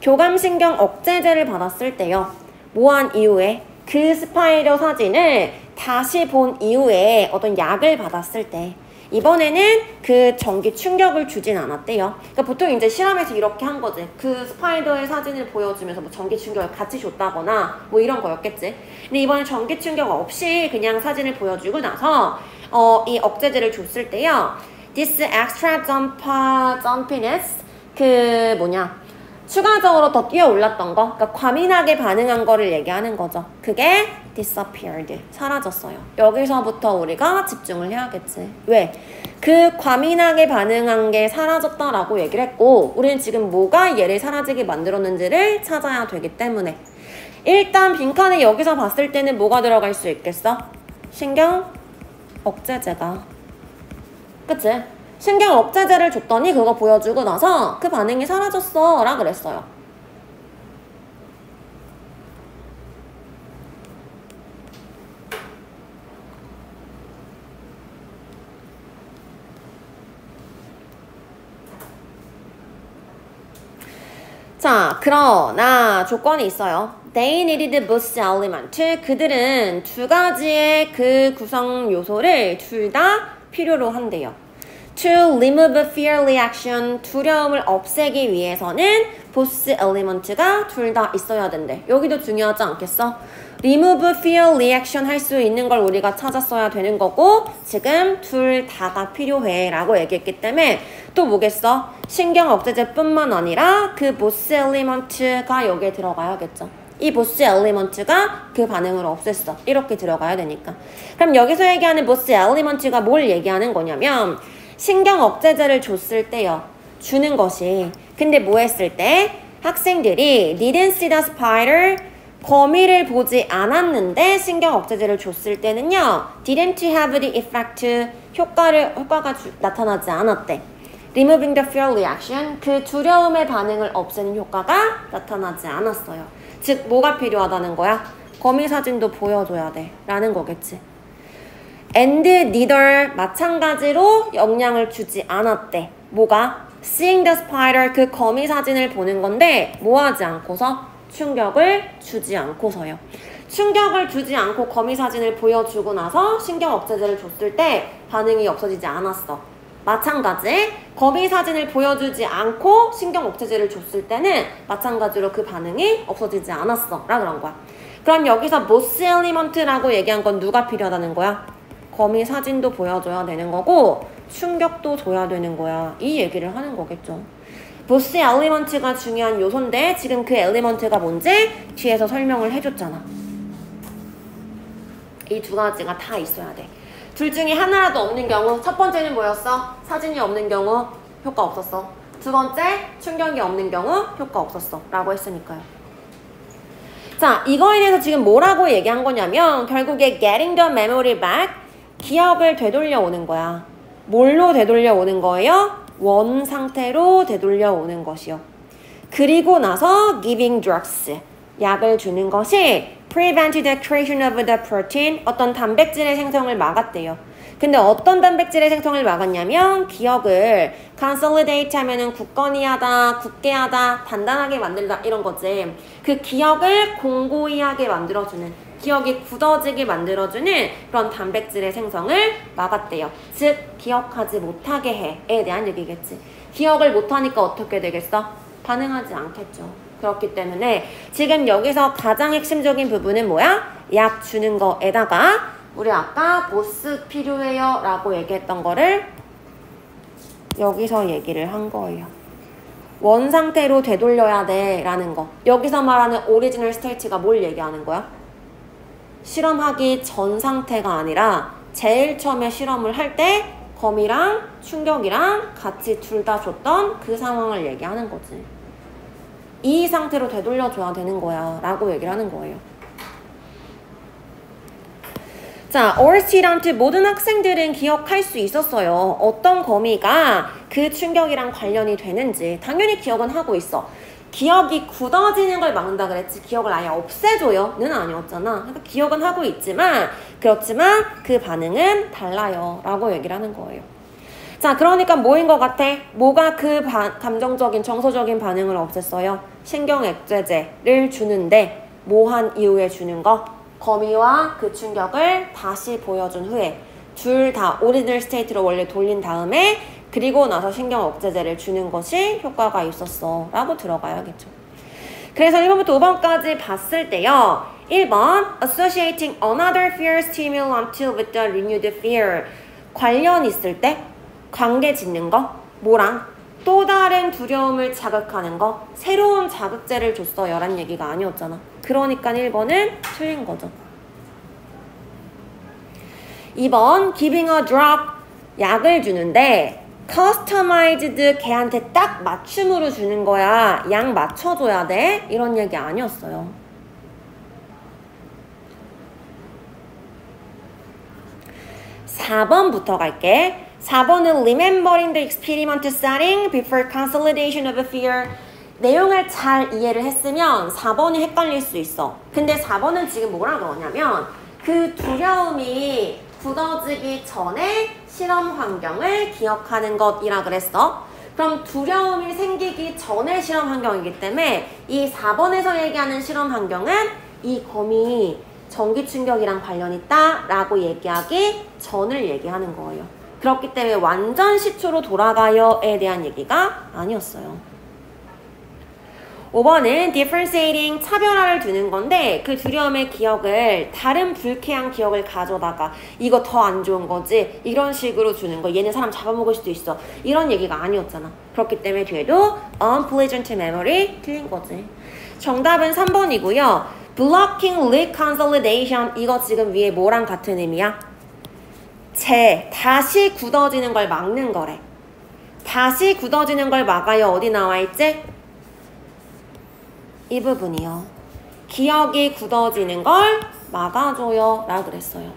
교감신경 억제제를 받았을 때요. 뭐한 이후에 그 스파이더 사진을 다시 본 이후에 어떤 약을 받았을 때 이번에는 그 전기 충격을 주진 않았대요. 그러니까 보통 이제 실험에서 이렇게 한 거지. 그 스파이더의 사진을 보여주면서 뭐 전기 충격을 같이 줬다거나 뭐 이런 거였겠지. 근데 이번에 전기 충격 없이 그냥 사진을 보여주고 나서 이 억제제를 줬을 때요. This extra jumpiness, 추가적으로 더 뛰어 올랐던 거, 그러니까 과민하게 반응한 거를 얘기하는 거죠. 그게 disappeared. 사라졌어요. 여기서부터 우리가 집중을 해야겠지. 왜? 그 과민하게 반응한 게 사라졌다라고 얘기를 했고 우리는 지금 뭐가 얘를 사라지게 만들었는지를 찾아야 되기 때문에 일단 빈칸에 여기서 봤을 때는 뭐가 들어갈 수 있겠어? 신경 억제제가. 그치? 신경 억제제를 줬더니 그거 보여주고 나서 그 반응이 사라졌어 라 그랬어요. 자, 그러나 조건이 있어요. They needed both element. 그들은 두 가지의 그 구성 요소를 둘 다 필요로 한대요. To remove fear reaction. 두려움을 없애기 위해서는 both element가 둘 다 있어야 된대. 여기도 중요하지 않겠어? remove fear reaction 할 수 있는 걸 우리가 찾았어야 되는 거고 지금 둘 다가 필요해 라고 얘기했기 때문에 또 뭐겠어? 신경 억제제뿐만 아니라 그 both element가 여기에 들어가야겠죠. 이 both element가 그 반응을 없앴어. 이렇게 들어가야 되니까. 그럼 여기서 얘기하는 both element가 뭘 얘기하는 거냐면 신경 억제제를 줬을 때요. 주는 것이. 근데 뭐 했을 때? 학생들이 didn't see the spider 거미를 보지 않았는데 신경 억제제를 줬을 때는요. didn't have the effect 효과가 나타나지 않았대. removing the fear reaction 그 두려움의 반응을 없애는 효과가 나타나지 않았어요. 즉 뭐가 필요하다는 거야? 거미 사진도 보여줘야 돼 라는 거겠지. and neither 마찬가지로 영향을 주지 않았대. 뭐가? seeing the spider 그 거미 사진을 보는 건데 뭐 하지 않고서? 충격을 주지 않고서요. 충격을 주지 않고 거미 사진을 보여주고 나서 신경 억제제를 줬을 때 반응이 없어지지 않았어. 마찬가지 거미 사진을 보여주지 않고 신경 억제제를 줬을 때는 마찬가지로 그 반응이 없어지지 않았어 라 그런 거야. 그럼 여기서 both element라고 얘기한 건 누가 필요하다는 거야? 거미 사진도 보여줘야 되는 거고 충격도 줘야 되는 거야. 이 얘기를 하는 거겠죠. both element가 중요한 요소인데 지금 그 element가 뭔지 뒤에서 설명을 해줬잖아. 이 두 가지가 다 있어야 돼. 둘 중에 하나라도 없는 경우 첫 번째는 뭐였어? 사진이 없는 경우 효과 없었어. 두 번째 충격이 없는 경우 효과 없었어 라고 했으니까요. 자, 이거에 대해서 지금 뭐라고 얘기한 거냐면 결국에 getting the memory back 기억을 되돌려 오는 거야. 뭘로 되돌려 오는 거예요? 원 상태로 되돌려 오는 것이요. 그리고 나서 giving drugs 약을 주는 것이 prevent the creation of the protein 어떤 단백질의 생성을 막았대요. 근데 어떤 단백질의 생성을 막았냐면 기억을 consolidate 하면은 굳건히 하다, 굳게 하다, 단단하게 만들다 이런 거지. 그 기억을 공고히 하게 만들어주는 기억이 굳어지게 만들어주는 그런 단백질의 생성을 막았대요. 즉 기억하지 못하게 해에 대한 얘기겠지. 기억을 못하니까 어떻게 되겠어? 반응하지 않겠죠. 그렇기 때문에 지금 여기서 가장 핵심적인 부분은 뭐야? 약 주는 거에다가 우리 아까 보스 필요해요 라고 얘기했던 거를 여기서 얘기를 한 거예요. 원 상태로 되돌려야 돼 라는 거. 여기서 말하는 오리지널 스테이트가 뭘 얘기하는 거야? 실험하기 전 상태가 아니라 제일 처음에 실험을 할 때 거미랑 충격이랑 같이 둘 다 줬던 그 상황을 얘기하는 거지. 이 상태로 되돌려줘야 되는 거야 라고 얘기를 하는 거예요. 자, all student 모든 학생들은 기억할 수 있었어요. 어떤 거미가 그 충격이랑 관련이 되는지. 당연히 기억은 하고 있어. 기억이 굳어지는 걸 막는다 그랬지 기억을 아예 없애줘요 는 아니었잖아. 그러니까 기억은 하고 있지만 그렇지만 그 반응은 달라요 라고 얘기를 하는 거예요. 자, 그러니까 뭐인 것 같아? 뭐가 그 감정적인 정서적인 반응을 없앴어요? 신경액제제를 주는데 뭐 한 이후에 주는 거? 거미와 그 충격을 다시 보여준 후에 둘 다 오리지널 스테이트로 원래 돌린 다음에 그리고 나서 신경 억제제를 주는 것이 효과가 있었어 라고 들어가야겠죠. 그래서 1번부터 5번까지 봤을 때요. 1번 Associating another fear stimulant with the renewed fear 관련 있을 때 관계 짓는 거 뭐랑? 또 다른 두려움을 자극하는 거 새로운 자극제를 줬어요 라는 얘기가 아니었잖아. 그러니까 1번은 틀린 거죠. 2번 giving a drug 약을 주는데 customized 걔한테 딱 맞춤으로 주는 거야. 약 맞춰줘야 돼. 이런 얘기 아니었어요. 4번부터 갈게. 4번은 remembering the experiment setting before consolidation of a fear. 내용을 잘 이해를 했으면 4번이 헷갈릴 수 있어. 근데 4번은 지금 뭐라 그러냐면 그 두려움이 굳어지기 전에 실험 환경을 기억하는 것이라 그랬어. 그럼 두려움이 생기기 전에 실험 환경이기 때문에 이 4번에서 얘기하는 실험 환경은 이 검이 전기 충격이랑 관련 있다 라고 얘기하기 전을 얘기하는 거예요. 그렇기 때문에 완전 시초로 돌아가요에 대한 얘기가 아니었어요. 5번은 differentiating 차별화를 두는 건데 그 두려움의 기억을 다른 불쾌한 기억을 가져다가 이거 더 안 좋은 거지 이런 식으로 주는 거. 얘는 사람 잡아먹을 수도 있어. 이런 얘기가 아니었잖아. 그렇기 때문에 뒤에도 unpleasant memory 틀린 거지. 정답은 3번이고요. blocking leak consolidation 이거 지금 위에 뭐랑 같은 의미야? 다시 굳어지는 걸 막는 거래. 다시 굳어지는 걸 막아요. 어디 나와 있지? 이 부분이요. 기억이 굳어지는 걸 막아줘요 라 그랬어요.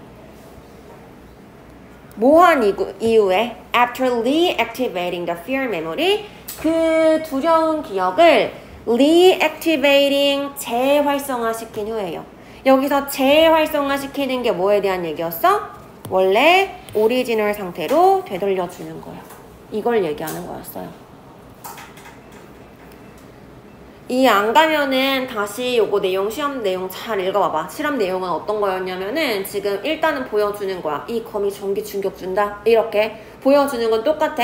뭐한 이후에 after reactivating the fear memory 그 두려운 기억을 reactivating 재활성화시킨 후에요. 여기서 재활성화시키는 게 뭐에 대한 얘기였어? 원래 오리지널 상태로 되돌려주는 거예요. 이걸 얘기하는 거였어요. 이 안 가면은 다시 요거 내용 시험 내용 잘 읽어봐봐. 실험 내용은 어떤 거였냐면은 지금 일단은 보여주는 거야. 이 검이 전기 충격 준다. 이렇게 보여주는 건 똑같아.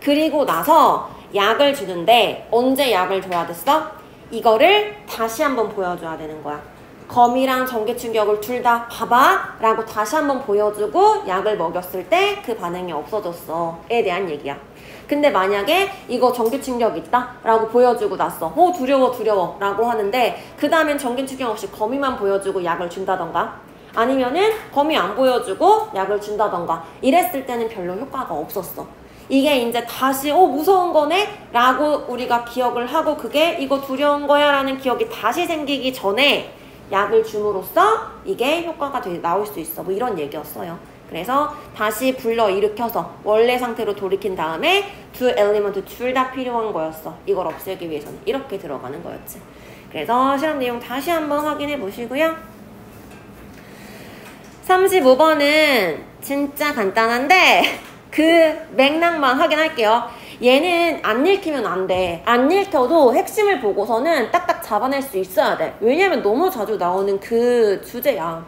그리고 나서 약을 주는데 언제 약을 줘야 됐어? 이거를 다시 한번 보여줘야 되는 거야. 검이랑 전기 충격을 둘 다 봐봐 라고 다시 한번 보여주고 약을 먹였을 때 그 반응이 없어졌어 에 대한 얘기야. 근데 만약에 이거 전기 충격 있다 라고 보여주고 났어. 두려워 라고 하는데 그 다음엔 전기 충격 없이 거미만 보여주고 약을 준다던가 아니면은 거미 안 보여주고 약을 준다던가 이랬을 때는 별로 효과가 없었어. 이게 이제 다시 무서운 거네 라고 우리가 기억을 하고 그게 이거 두려운 거야 라는 기억이 다시 생기기 전에 약을 줌으로써 이게 효과가 나올 수 있어. 뭐 이런 얘기였어요. 그래서 다시 불러일으켜서 원래 상태로 돌이킨 다음에 두 엘리먼트 둘 다 필요한 거였어. 이걸 없애기 위해서는 이렇게 들어가는 거였지. 그래서 실험 내용 다시 한번 확인해 보시고요. 35번은 진짜 간단한데 그 맥락만 확인할게요. 얘는 안 읽히면 안 돼. 안 읽혀도 핵심을 보고서는 딱딱 잡아낼 수 있어야 돼. 왜냐면 너무 자주 나오는 그 주제야.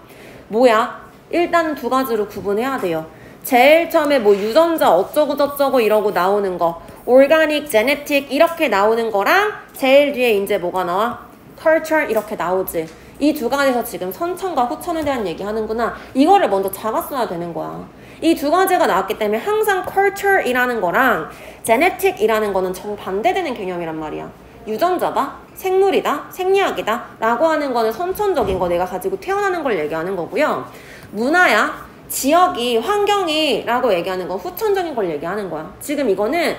뭐야? 일단 두 가지로 구분해야 돼요. 제일 처음에 뭐 유전자 어쩌고 저쩌고 이러고 나오는 거 organic, genetic 이렇게 나오는 거랑 제일 뒤에 이제 뭐가 나와? culture 이렇게 나오지. 이 두 가지에서 지금 선천과 후천에 대한 얘기 하는구나. 이거를 먼저 잡았어야 되는 거야. 이 두 가지가 나왔기 때문에 항상 culture이라는 거랑 genetic이라는 거는 정반대되는 개념이란 말이야. 유전자다, 생물이다, 생리학이다 라고 하는 거는 선천적인 거 내가 가지고 태어나는 걸 얘기하는 거고요. 문화야, 지역이, 환경이 라고 얘기하는 건 후천적인 걸 얘기하는 거야. 지금 이거는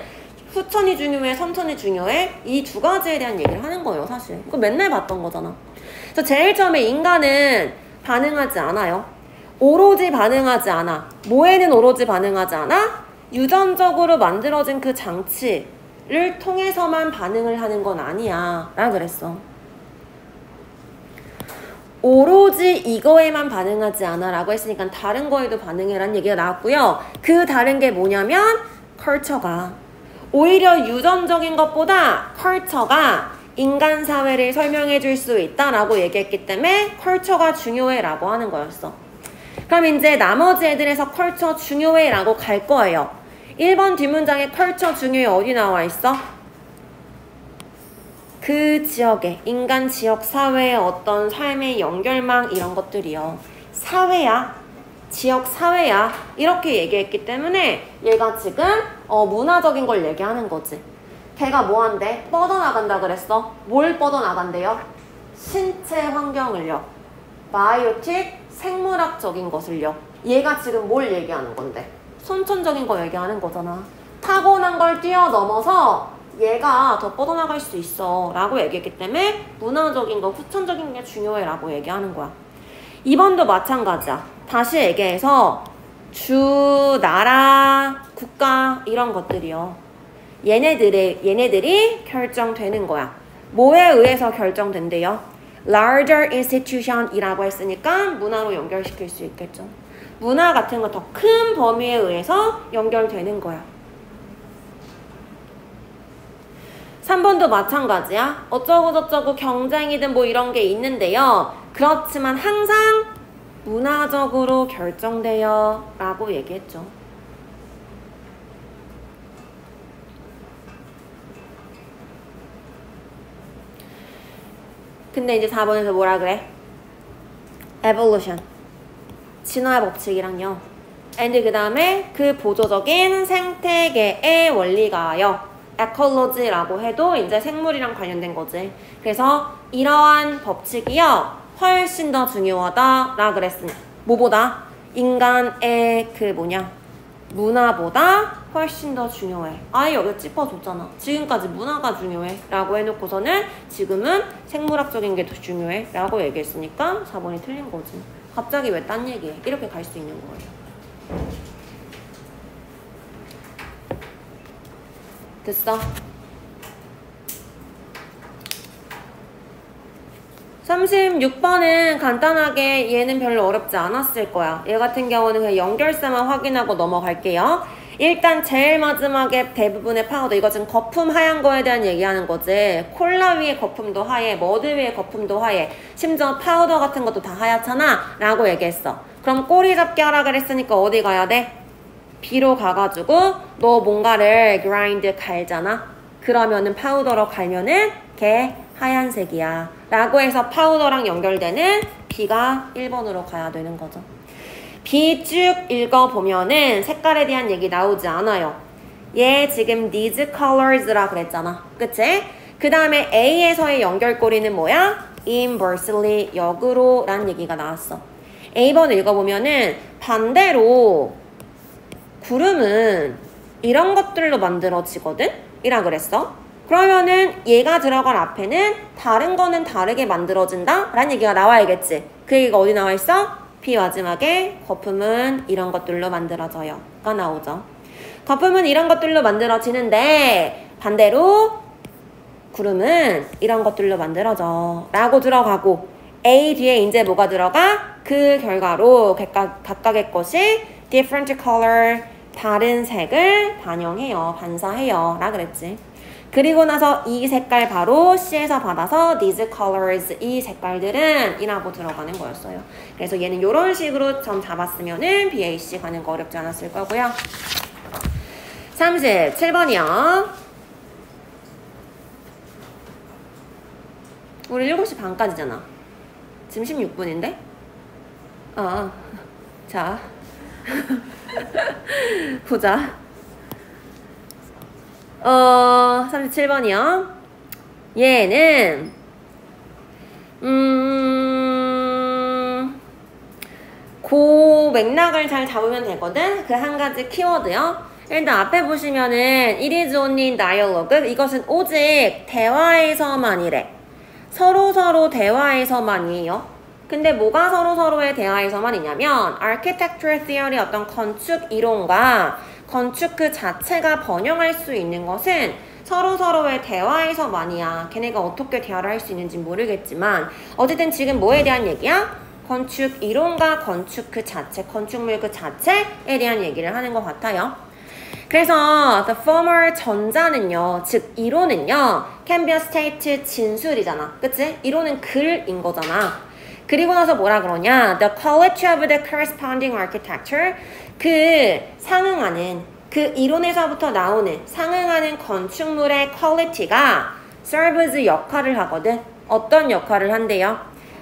후천이 중요해, 선천이 중요해 이 두 가지에 대한 얘기를 하는 거예요. 사실 이거 맨날 봤던 거잖아. 그래서 제일 처음에 인간은 반응하지 않아요. 오로지 반응하지 않아. 뭐에는 오로지 반응하지 않아? 유전적으로 만들어진 그 장치를 통해서만 반응을 하는 건 아니야 라 그랬어. 오로지 이거에만 반응하지 않아 라고 했으니까 다른 거에도 반응해라는 얘기가 나왔고요. 그 다른 게 뭐냐면 컬처가 오히려 유전적인 것보다 컬처가 인간 사회를 설명해 줄 수 있다라고 얘기했기 때문에 컬처가 중요해 라고 하는 거였어. 그럼 이제 나머지 애들에서 컬처 중요해 라고 갈 거예요. 1번 뒷문장에 컬처 중요해 어디 나와 있어? 그 지역에 인간 지역 사회의 어떤 삶의 연결망 이런 것들이요. 사회야. 지역 사회야. 이렇게 얘기했기 때문에 얘가 지금 문화적인 걸 얘기하는 거지. 걔가 뭐 한대? 뻗어나간다 그랬어. 뭘 뻗어나간대요? 신체 환경을요. 바이오틱 생물학적인 것을요. 얘가 지금 뭘 얘기하는 건데? 선천적인 거 얘기하는 거잖아. 타고난 걸 뛰어넘어서 얘가 더 뻗어나갈 수 있어 라고 얘기했기 때문에 문화적인 거, 후천적인 게 중요해 라고 얘기하는 거야. 2번도 마찬가지야. 다시 얘기해서 주, 나라, 국가 이런 것들이요. 얘네들이 결정되는 거야. 뭐에 의해서 결정된대요? larger institution 이라고 했으니까 문화로 연결시킬 수 있겠죠. 문화 같은 거 더 큰 범위에 의해서 연결되는 거야. 3번도 마찬가지야. 어쩌고저쩌고 경쟁이든 뭐 이런 게 있는데요. 그렇지만 항상 문화적으로 결정돼요 라고 얘기했죠. 근데 이제 4번에서 뭐라 그래? evolution. 진화의 법칙이랑요. and 그 다음에 그 보조적인 생태계의 원리가요. 에콜로지라고 해도 이제 생물이랑 관련된 거지. 그래서 이러한 법칙이요. 훨씬 더 중요하다라 그랬으니 뭐보다? 인간의 그 뭐냐? 문화보다 훨씬 더 중요해. 아예 여기 짚어줬잖아. 지금까지 문화가 중요해 라고 해놓고서는 지금은 생물학적인 게 더 중요해 라고 얘기했으니까 4번이 틀린 거지. 갑자기 왜 딴 얘기해? 이렇게 갈 수 있는 거예요. 됐어? 36번은 간단하게 얘는 별로 어렵지 않았을 거야. 얘 같은 경우는 그냥 연결사만 확인하고 넘어갈게요. 일단 제일 마지막에 대부분의 파우더, 이거 지금 거품 하얀 거에 대한 얘기하는 거지. 콜라 위에 거품도 하얘, 머드 위에 거품도 하얘, 심지어 파우더 같은 것도 다 하얗잖아 라고 얘기했어. 그럼 꼬리 잡기 하라 그랬으니까 어디 가야 돼? B로 가가지고 너 뭔가를 grind 갈잖아. 그러면은 파우더로 갈면은 걔 하얀색이야 라고 해서 파우더랑 연결되는 B가 1번으로 가야 되는 거죠. B 쭉 읽어보면은 색깔에 대한 얘기 나오지 않아요. 얘 지금 these colors라 그랬잖아. 그치? 그 다음에 A에서의 연결고리는 뭐야? inversely, 역으로 라는 얘기가 나왔어. A번 읽어보면은 반대로 구름은 이런 것들로 만들어지거든? 이라 그랬어. 그러면은 얘가 들어갈 앞에는 다른 거는 다르게 만들어진다? 라는 얘기가 나와야겠지. 그 얘기가 어디 나와 있어? B 마지막에 거품은 이런 것들로 만들어져요 가 나오죠. 거품은 이런 것들로 만들어지는데 반대로 구름은 이런 것들로 만들어져 라고 들어가고 A 뒤에 이제 뭐가 들어가? 그 결과로 각각의 것이 different color, 다른 색을 반영해요, 반사해요 라 그랬지. 그리고 나서 이 색깔 바로 C에서 받아서 these colors, 이 색깔들은 이라고 들어가는 거였어요. 그래서 얘는 이런 식으로 점 잡았으면은 BAC 가는 거 어렵지 않았을 거고요. 37번이요. 우리 7시 반까지잖아. 지금 16분인데? 자 보자. 37번이요. 얘는 그 맥락을 잘 잡으면 되거든. 그 한 가지 키워드요. 일단 앞에 보시면은 it is only dialogue, 이것은 오직 대화에서만이래. 서로 대화에서만이에요. 근데 뭐가 서로의 대화에서만이냐면 architecture theory, 어떤 건축 이론과 건축 그 자체가 번영할 수 있는 것은 서로의 대화에서만이야. 걔네가 어떻게 대화를 할 수 있는지 모르겠지만 어쨌든 지금 뭐에 대한 얘기야? 건축 이론과 건축 그 자체, 건축물 그 자체에 대한 얘기를 하는 것 같아요. 그래서 the former 전자는요, 즉 이론은요, can be a state 진술이잖아. 그치? 이론은 글인 거잖아. 그리고 나서 뭐라 그러냐? The quality of the corresponding architecture, 그 상응하는, 그 이론에서부터 나오는 상응하는 건축물의 퀄리티가 serves 역할을 하거든. 어떤 역할을 한대요?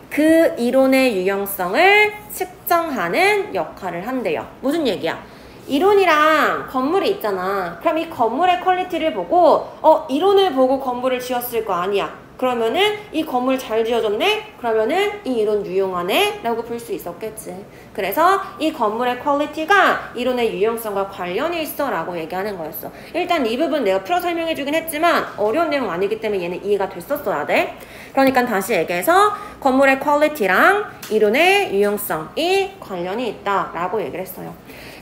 그 이론의 유용성을 측정하는 역할을 한대요. 무슨 얘기야? 이론이랑 건물이 있잖아. 그럼 이 건물의 퀄리티를 보고 이론을 보고 건물을 지었을 거 아니야. 그러면은 이 건물 잘 지어졌네? 그러면은 이 이론 유용하네? 라고 볼 수 있었겠지. 그래서 이 건물의 퀄리티가 이론의 유용성과 관련이 있어 라고 얘기하는 거였어. 일단 이 부분 내가 풀어 설명해 주긴 했지만 어려운 내용 아니기 때문에 얘는 이해가 됐었어야 돼. 그러니까 다시 얘기해서 건물의 퀄리티랑 이론의 유용성이 관련이 있다 라고 얘기를 했어요.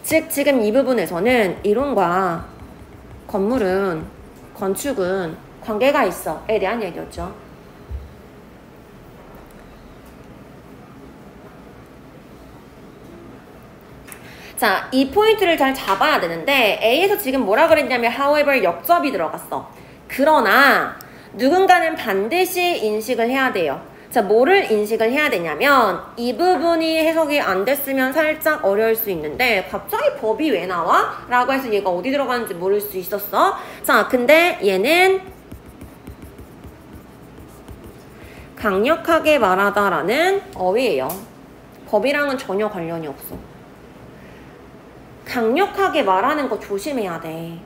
즉 지금 이 부분에서는 이론과 건축은 관계가 있어에 대한 얘기였죠. 자, 이 포인트를 잘 잡아야 되는데 A에서 지금 뭐라 그랬냐면 however 역접이 들어갔어. 그러나 누군가는 반드시 인식을 해야 돼요. 자, 뭐를 인식을 해야 되냐면 이 부분이 해석이 안 됐으면 살짝 어려울 수 있는데 갑자기 법이 왜 나와? 라고 해서 얘가 어디 들어가는지 모를 수 있었어. 자, 근데 얘는 강력하게 말하다라는 어휘예요. 법이랑은 전혀 관련이 없어. 강력하게 말하는 거 조심해야 돼.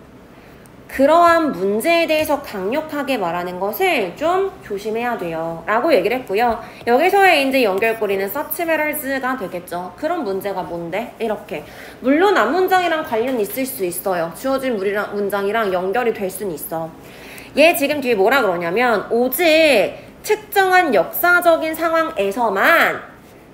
그러한 문제에 대해서 강력하게 말하는 것을 좀 조심해야 돼요. 라고 얘기를 했고요. 여기서의 이제 연결고리는 such matters가 되겠죠. 그런 문제가 뭔데? 이렇게. 물론 앞문장이랑 관련이 있을 수 있어요. 주어진 문장이랑 연결이 될 수는 있어. 얘 지금 뒤에 뭐라 그러냐면 오직 특정한 역사적인 상황에서만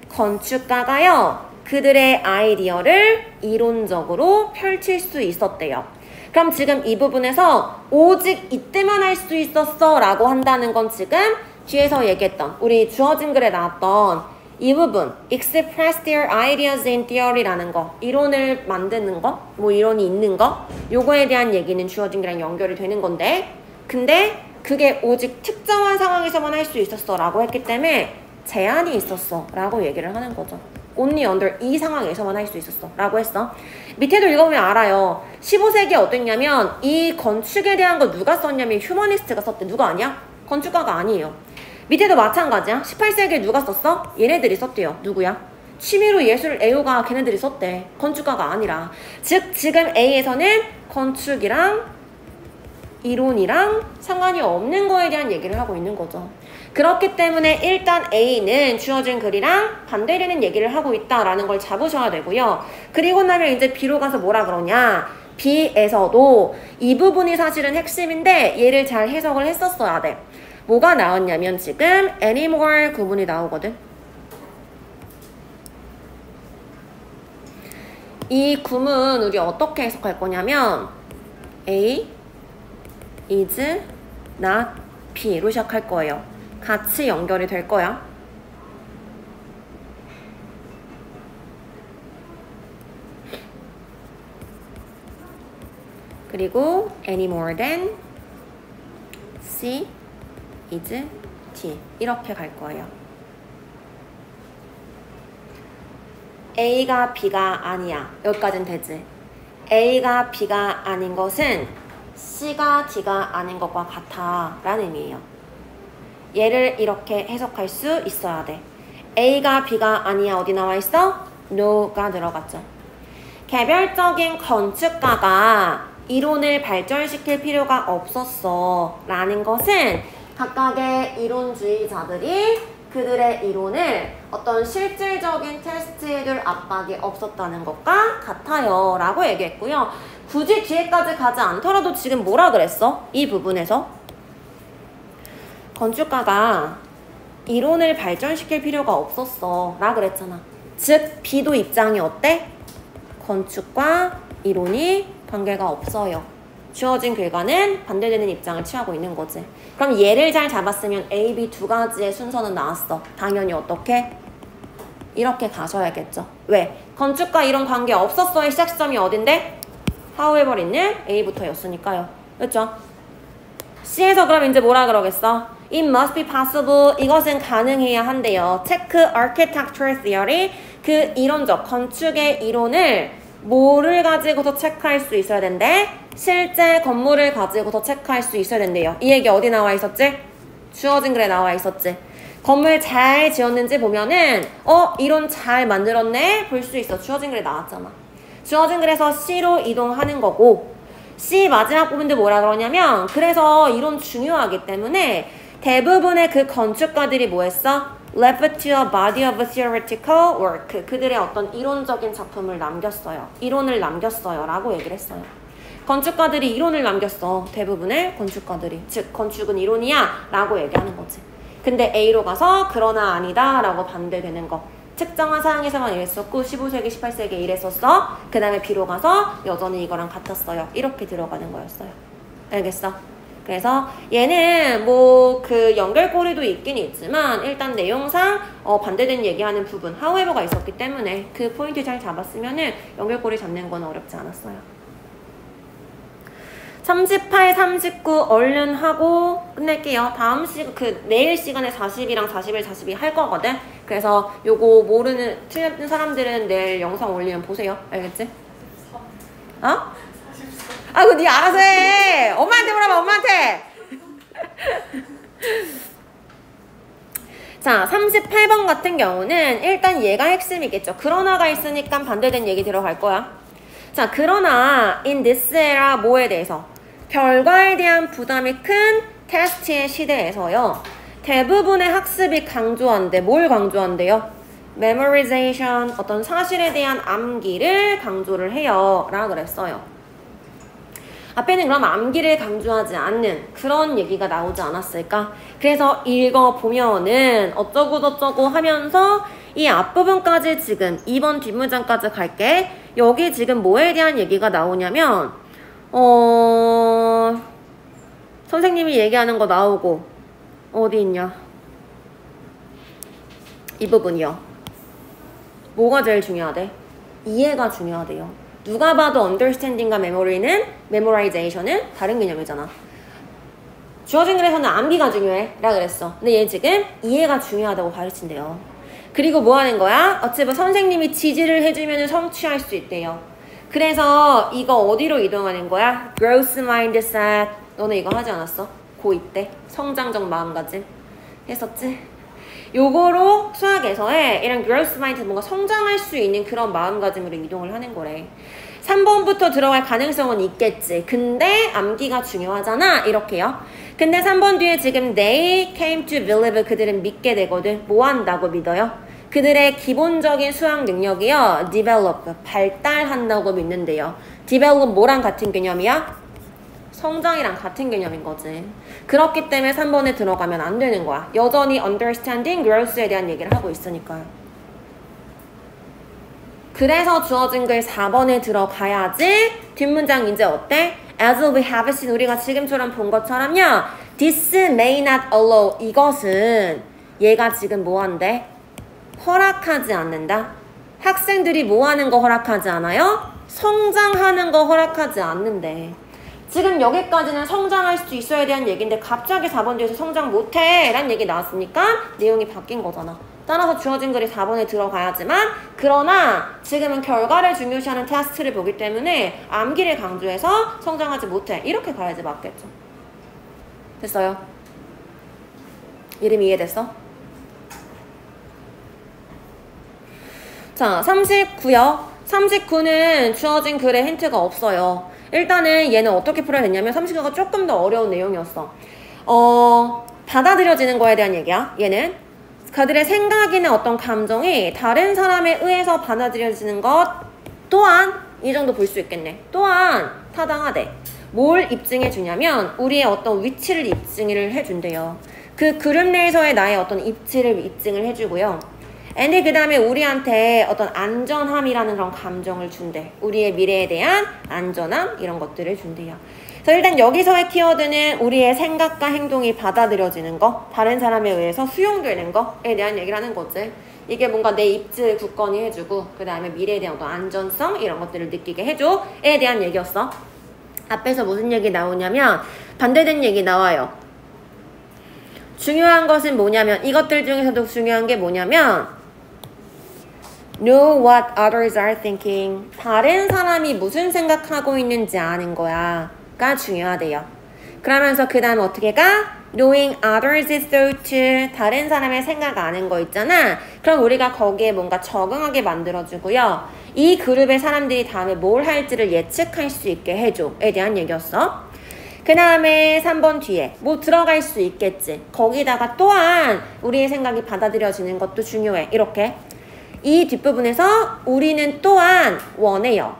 건축가가요 그들의 아이디어를 이론적으로 펼칠 수 있었대요. 그럼 지금 이 부분에서 오직 이때만 할 수 있었어 라고 한다는 건 지금 뒤에서 얘기했던 우리 주어진 글에 나왔던 이 부분 express their ideas in theory라는 거 이론을 만드는 거 뭐 이론이 있는 거 요거에 대한 얘기는 주어진 글이랑 연결이 되는 건데 근데 그게 오직 특정한 상황에서만 할 수 있었어 라고 했기 때문에 제한이 있었어 라고 얘기를 하는 거죠. only under 이 상황에서만 할 수 있었어 라고 했어. 밑에도 읽어보면 알아요. 15세기에 어땠냐면 이 건축에 대한 거 누가 썼냐면 휴머니스트가 썼대. 누가 아니야? 건축가가 아니에요. 밑에도 마찬가지야. 18세기에 누가 썼어? 얘네들이 썼대요. 누구야? 취미로 예술 애호가 걔네들이 썼대. 건축가가 아니라. 즉 지금 A에서는 건축이랑 이론이랑 상관이 없는 거에 대한 얘기를 하고 있는 거죠. 그렇기 때문에 일단 A는 주어진 글이랑 반대되는 얘기를 하고 있다라는 걸 잡으셔야 되고요. 그리고 나면 이제 B로 가서 뭐라 그러냐. B에서도 이 부분이 사실은 핵심인데 얘를 잘 해석을 했었어야 돼. 뭐가 나왔냐면 지금 anymore 구문이 나오거든. 이 구문 우리 어떻게 해석할 거냐면 A is not B로 시작할 거예요. 같이 연결이 될 거야. 그리고 any more than C is D 이렇게 갈 거예요. A가 B가 아니야. 여기까지는 되지. A가 B가 아닌 것은 C가 D가 아닌 것과 같아 라는 의미예요. 얘를 이렇게 해석할 수 있어야 돼. A가 B가 아니야 어디 나와 있어? No가 들어갔죠. 개별적인 건축가가 이론을 발전시킬 필요가 없었어 라는 것은 각각의 이론주의자들이 그들의 이론을 어떤 실질적인 테스트에 둘 압박이 없었다는 것과 같아요 라고 얘기했고요. 굳이 뒤에까지 가지 않더라도 지금 뭐라 그랬어? 이 부분에서 건축가가 이론을 발전시킬 필요가 없었어 라 그랬잖아. 즉 B도 입장이 어때? 건축과 이론이 관계가 없어요. 주어진 글과는 반대되는 입장을 취하고 있는 거지. 그럼 얘를 잘 잡았으면 A, B 두 가지의 순서는 나왔어. 당연히 어떻게? 이렇게 가셔야겠죠. 왜? 건축과 이론 관계 없었어의 시작점이 어딘데? however 있는 A부터였으니까요. 그렇죠? C에서 그럼 이제 뭐라 그러겠어? It must be possible. 이것은 가능해야 한대요. 체크 architecture theory. 그 이론적 건축의 이론을 뭐를 가지고서 체크할 수 있어야 된대? 실제 건물을 가지고서 체크할 수 있어야 된대요. 이 얘기 어디 나와 있었지? 주어진 글에 나와 있었지. 건물 잘 지었는지 보면은 이론 잘 만들었네? 볼 수 있어. 주어진 글에 나왔잖아. 주어진 글에서 C로 이동하는 거고 C 마지막 부분도 뭐라 그러냐면 그래서 이론 중요하기 때문에 대부분의 그 건축가들이 뭐 했어? left to a body of theoretical work. 그들의 어떤 이론적인 작품을 남겼어요. 이론을 남겼어요. 라고 얘기를 했어요. 건축가들이 이론을 남겼어. 대부분의 건축가들이. 즉 건축은 이론이야 라고 얘기하는 거지. 근데 A로 가서 그러나 아니다 라고 반대되는 거. 특정한 사항에서만 이랬었고 15세기 18세기에 이랬었어. 그 다음에 B로 가서 여전히 이거랑 같았어요. 이렇게 들어가는 거였어요. 알겠어? 그래서 얘는 뭐 그 연결고리도 있긴 있지만 일단 내용상 반대된 얘기하는 부분 however가 있었기 때문에 그 포인트 잘 잡았으면은 연결고리 잡는 건 어렵지 않았어요. 38, 39 얼른 하고 끝낼게요. 다음 내일 시간에 40이랑 41, 42 할 거거든. 그래서 요거 모르는 틀린 사람들은 내일 영상 올리면 보세요. 알겠지? 어? 아, 그거 니 알아서 해. 엄마한테 물어봐, 엄마한테. 자, 38번 같은 경우는 일단 얘가 핵심이겠죠. 그러나가 있으니까 반대된 얘기 들어갈 거야. 자, 그러나 in this era 뭐에 대해서? 결과에 대한 부담이 큰 테스트의 시대에서요. 대부분의 학습이 강조한대. 뭘 강조한대요? memorization, 어떤 사실에 대한 암기를 강조를 해요. 라고 그랬어요. 앞에는 그럼 암기를 강조하지 않는 그런 얘기가 나오지 않았을까? 그래서 읽어보면은 어쩌고저쩌고 하면서 이 앞부분까지 지금 2번 뒷문장까지 갈게. 여기 지금 뭐에 대한 얘기가 나오냐면 선생님이 얘기하는 거 나오고 어디 있냐? 이 부분이요. 뭐가 제일 중요하대? 이해가 중요하대요. 누가 봐도 understanding과 memorization은 다른 개념이잖아. 주어진 글에서는 암기가 중요해 라 그랬어. 근데 얘 지금 이해가 중요하다고 가르친대요. 그리고 뭐 하는 거야? 어차피 선생님이 지지를 해주면 성취할 수 있대요. 그래서 이거 어디로 이동하는 거야? growth mindset. 너네 이거 하지 않았어? 고2 때 성장적 마음가짐 했었지? 요거로 수학에서의 이런 growth mindset, 뭔가 성장할 수 있는 그런 마음가짐으로 이동을 하는 거래. 3번부터 들어갈 가능성은 있겠지. 근데 암기가 중요하잖아. 이렇게요. 근데 3번 뒤에 지금 they came to believe, 그들은 믿게 되거든. 뭐 한다고 믿어요? 그들의 기본적인 수학 능력이요. develop, 발달한다고 믿는데요. develop 뭐랑 같은 개념이야? 성장이랑 같은 개념인 거지. 그렇기 때문에 3번에 들어가면 안 되는 거야. 여전히 understanding, growth에 대한 얘기를 하고 있으니까요. 그래서 주어진 글 4번에 들어가야지 뒷문장 이제 어때? As we have seen, 우리가 지금처럼 본 것처럼요. This may not allow, 이것은 얘가 지금 뭐 한대? 허락하지 않는다. 학생들이 뭐 하는 거 허락하지 않아요? 성장하는 거 허락하지 않는데. 지금 여기까지는 성장할 수 있어야 대한 얘기인데 갑자기 4번 뒤에서 성장 못해 라는 얘기 나왔으니까 내용이 바뀐 거잖아. 따라서 주어진 글이 4번에 들어가야지만, 그러나 지금은 결과를 중요시하는 테스트를 보기 때문에 암기를 강조해서 성장하지 못해. 이렇게 가야지 맞겠죠. 됐어요? 이름이 이해됐어? 자, 39요. 39는 주어진 글에 힌트가 없어요. 일단은 얘는 어떻게 풀어야 되냐면 39가 조금 더 어려운 내용이었어. 받아들여지는 거에 대한 얘기야. 얘는 그들의 생각이나 어떤 감정이 다른 사람에 의해서 받아들여지는 것 또한 이 정도 볼 수 있겠네. 또한 타당하대. 뭘 입증해 주냐면 우리의 어떤 위치를 입증을 해준대요. 그 그룹 내에서의 나의 어떤 입지를 입증을 해주고요. 근데 그 다음에 우리한테 어떤 안전함이라는 그런 감정을 준대. 우리의 미래에 대한 안전함 이런 것들을 준대요. 그래서 일단 여기서의 키워드는 우리의 생각과 행동이 받아들여지는 거, 다른 사람에 의해서 수용되는 거에 대한 얘기를 하는 거지. 이게 뭔가 내 입지를 굳건히 해주고 그 다음에 미래에 대한 어떤 안전성 이런 것들을 느끼게 해줘에 대한 얘기였어. 앞에서 무슨 얘기 나오냐면 반대된 얘기 나와요. 중요한 것은 뭐냐면, 이것들 중에서도 중요한 게 뭐냐면 know what others are thinking. 다른 사람이 무슨 생각하고 있는지 아는 거야 가 중요하대요. 그러면서 그 다음에 어떻게 가? knowing others' thoughts. 다른 사람의 생각 아는 거 있잖아. 그럼 우리가 거기에 뭔가 적응하게 만들어주고요. 이 그룹의 사람들이 다음에 뭘 할지를 예측할 수 있게 해줘에 대한 얘기였어. 그 다음에 3번 뒤에 뭐 들어갈 수 있겠지. 거기다가 또한 우리의 생각이 받아들여지는 것도 중요해. 이렇게. 이 뒷부분에서 우리는 또한 원해요.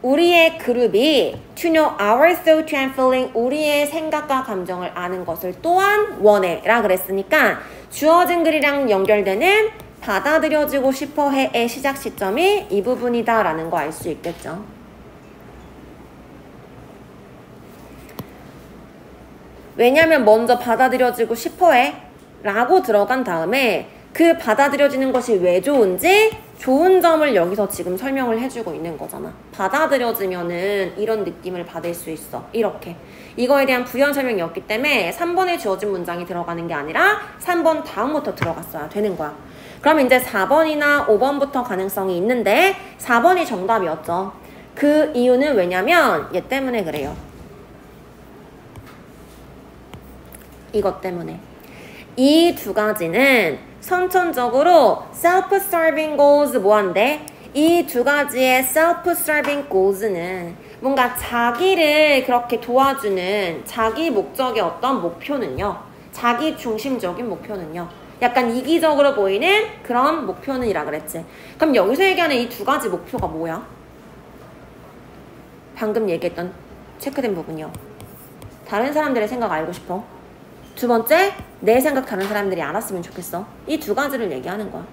우리의 그룹이 to know our thought and feeling, 우리의 생각과 감정을 아는 것을 또한 원해 라 그랬으니까 주어진 글이랑 연결되는 받아들여지고 싶어해의 시작 시점이 이 부분이다 라는 거 알 수 있겠죠. 왜냐면 먼저 받아들여지고 싶어해 라고 들어간 다음에 그 받아들여지는 것이 왜 좋은지 좋은 점을 여기서 지금 설명을 해주고 있는 거잖아. 받아들여지면은 이런 느낌을 받을 수 있어. 이렇게. 이거에 대한 부연 설명이 없기 때문에 3번에 주어진 문장이 들어가는 게 아니라 3번 다음부터 들어갔어야 되는 거야. 그럼 이제 4번이나 5번부터 가능성이 있는데 4번이 정답이었죠. 그 이유는 왜냐면 얘 때문에 그래요. 이것 때문에. 이 두 가지는 선천적으로 self-serving goals 뭐한데? 이 두 가지의 self-serving goals는 뭔가 자기를 그렇게 도와주는 자기 목적의 어떤 목표는요. 자기 중심적인 목표는요. 약간 이기적으로 보이는 그런 목표는이라 그랬지. 그럼 여기서 얘기하는 이 두 가지 목표가 뭐야? 방금 얘기했던 체크된 부분이요. 다른 사람들의 생각 알고 싶어. 두 번째, 내 생각 다른 사람들이 알았으면 좋겠어. 이 두 가지를 얘기하는 거야.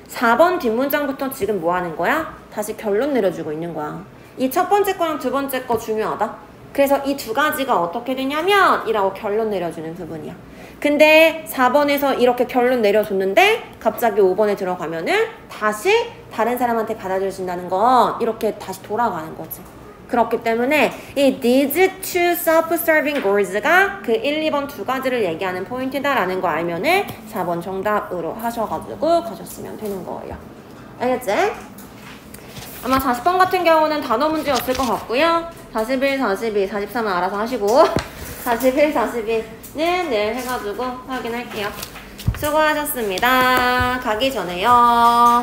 4번 뒷문장부터 지금 뭐 하는 거야? 다시 결론 내려주고 있는 거야. 이 첫 번째 거랑 두 번째 거 중요하다. 그래서 이 두 가지가 어떻게 되냐면 이라고 결론 내려주는 부분이야. 근데 4번에서 이렇게 결론 내려줬는데 갑자기 5번에 들어가면은 다시 다른 사람한테 받아들여진다는 건 이렇게 다시 돌아가는 거지. 그렇기 때문에 이 these two self-serving goals가 그 1, 2번 두 가지를 얘기하는 포인트다라는 거 알면은 4번 정답으로 하셔가지고 가셨으면 되는 거예요. 알겠지? 아마 40번 같은 경우는 단어 문제였을 것 같고요. 41, 42, 43은 알아서 하시고 41, 42는 내일 해가지고 확인할게요. 수고하셨습니다. 가기 전에요.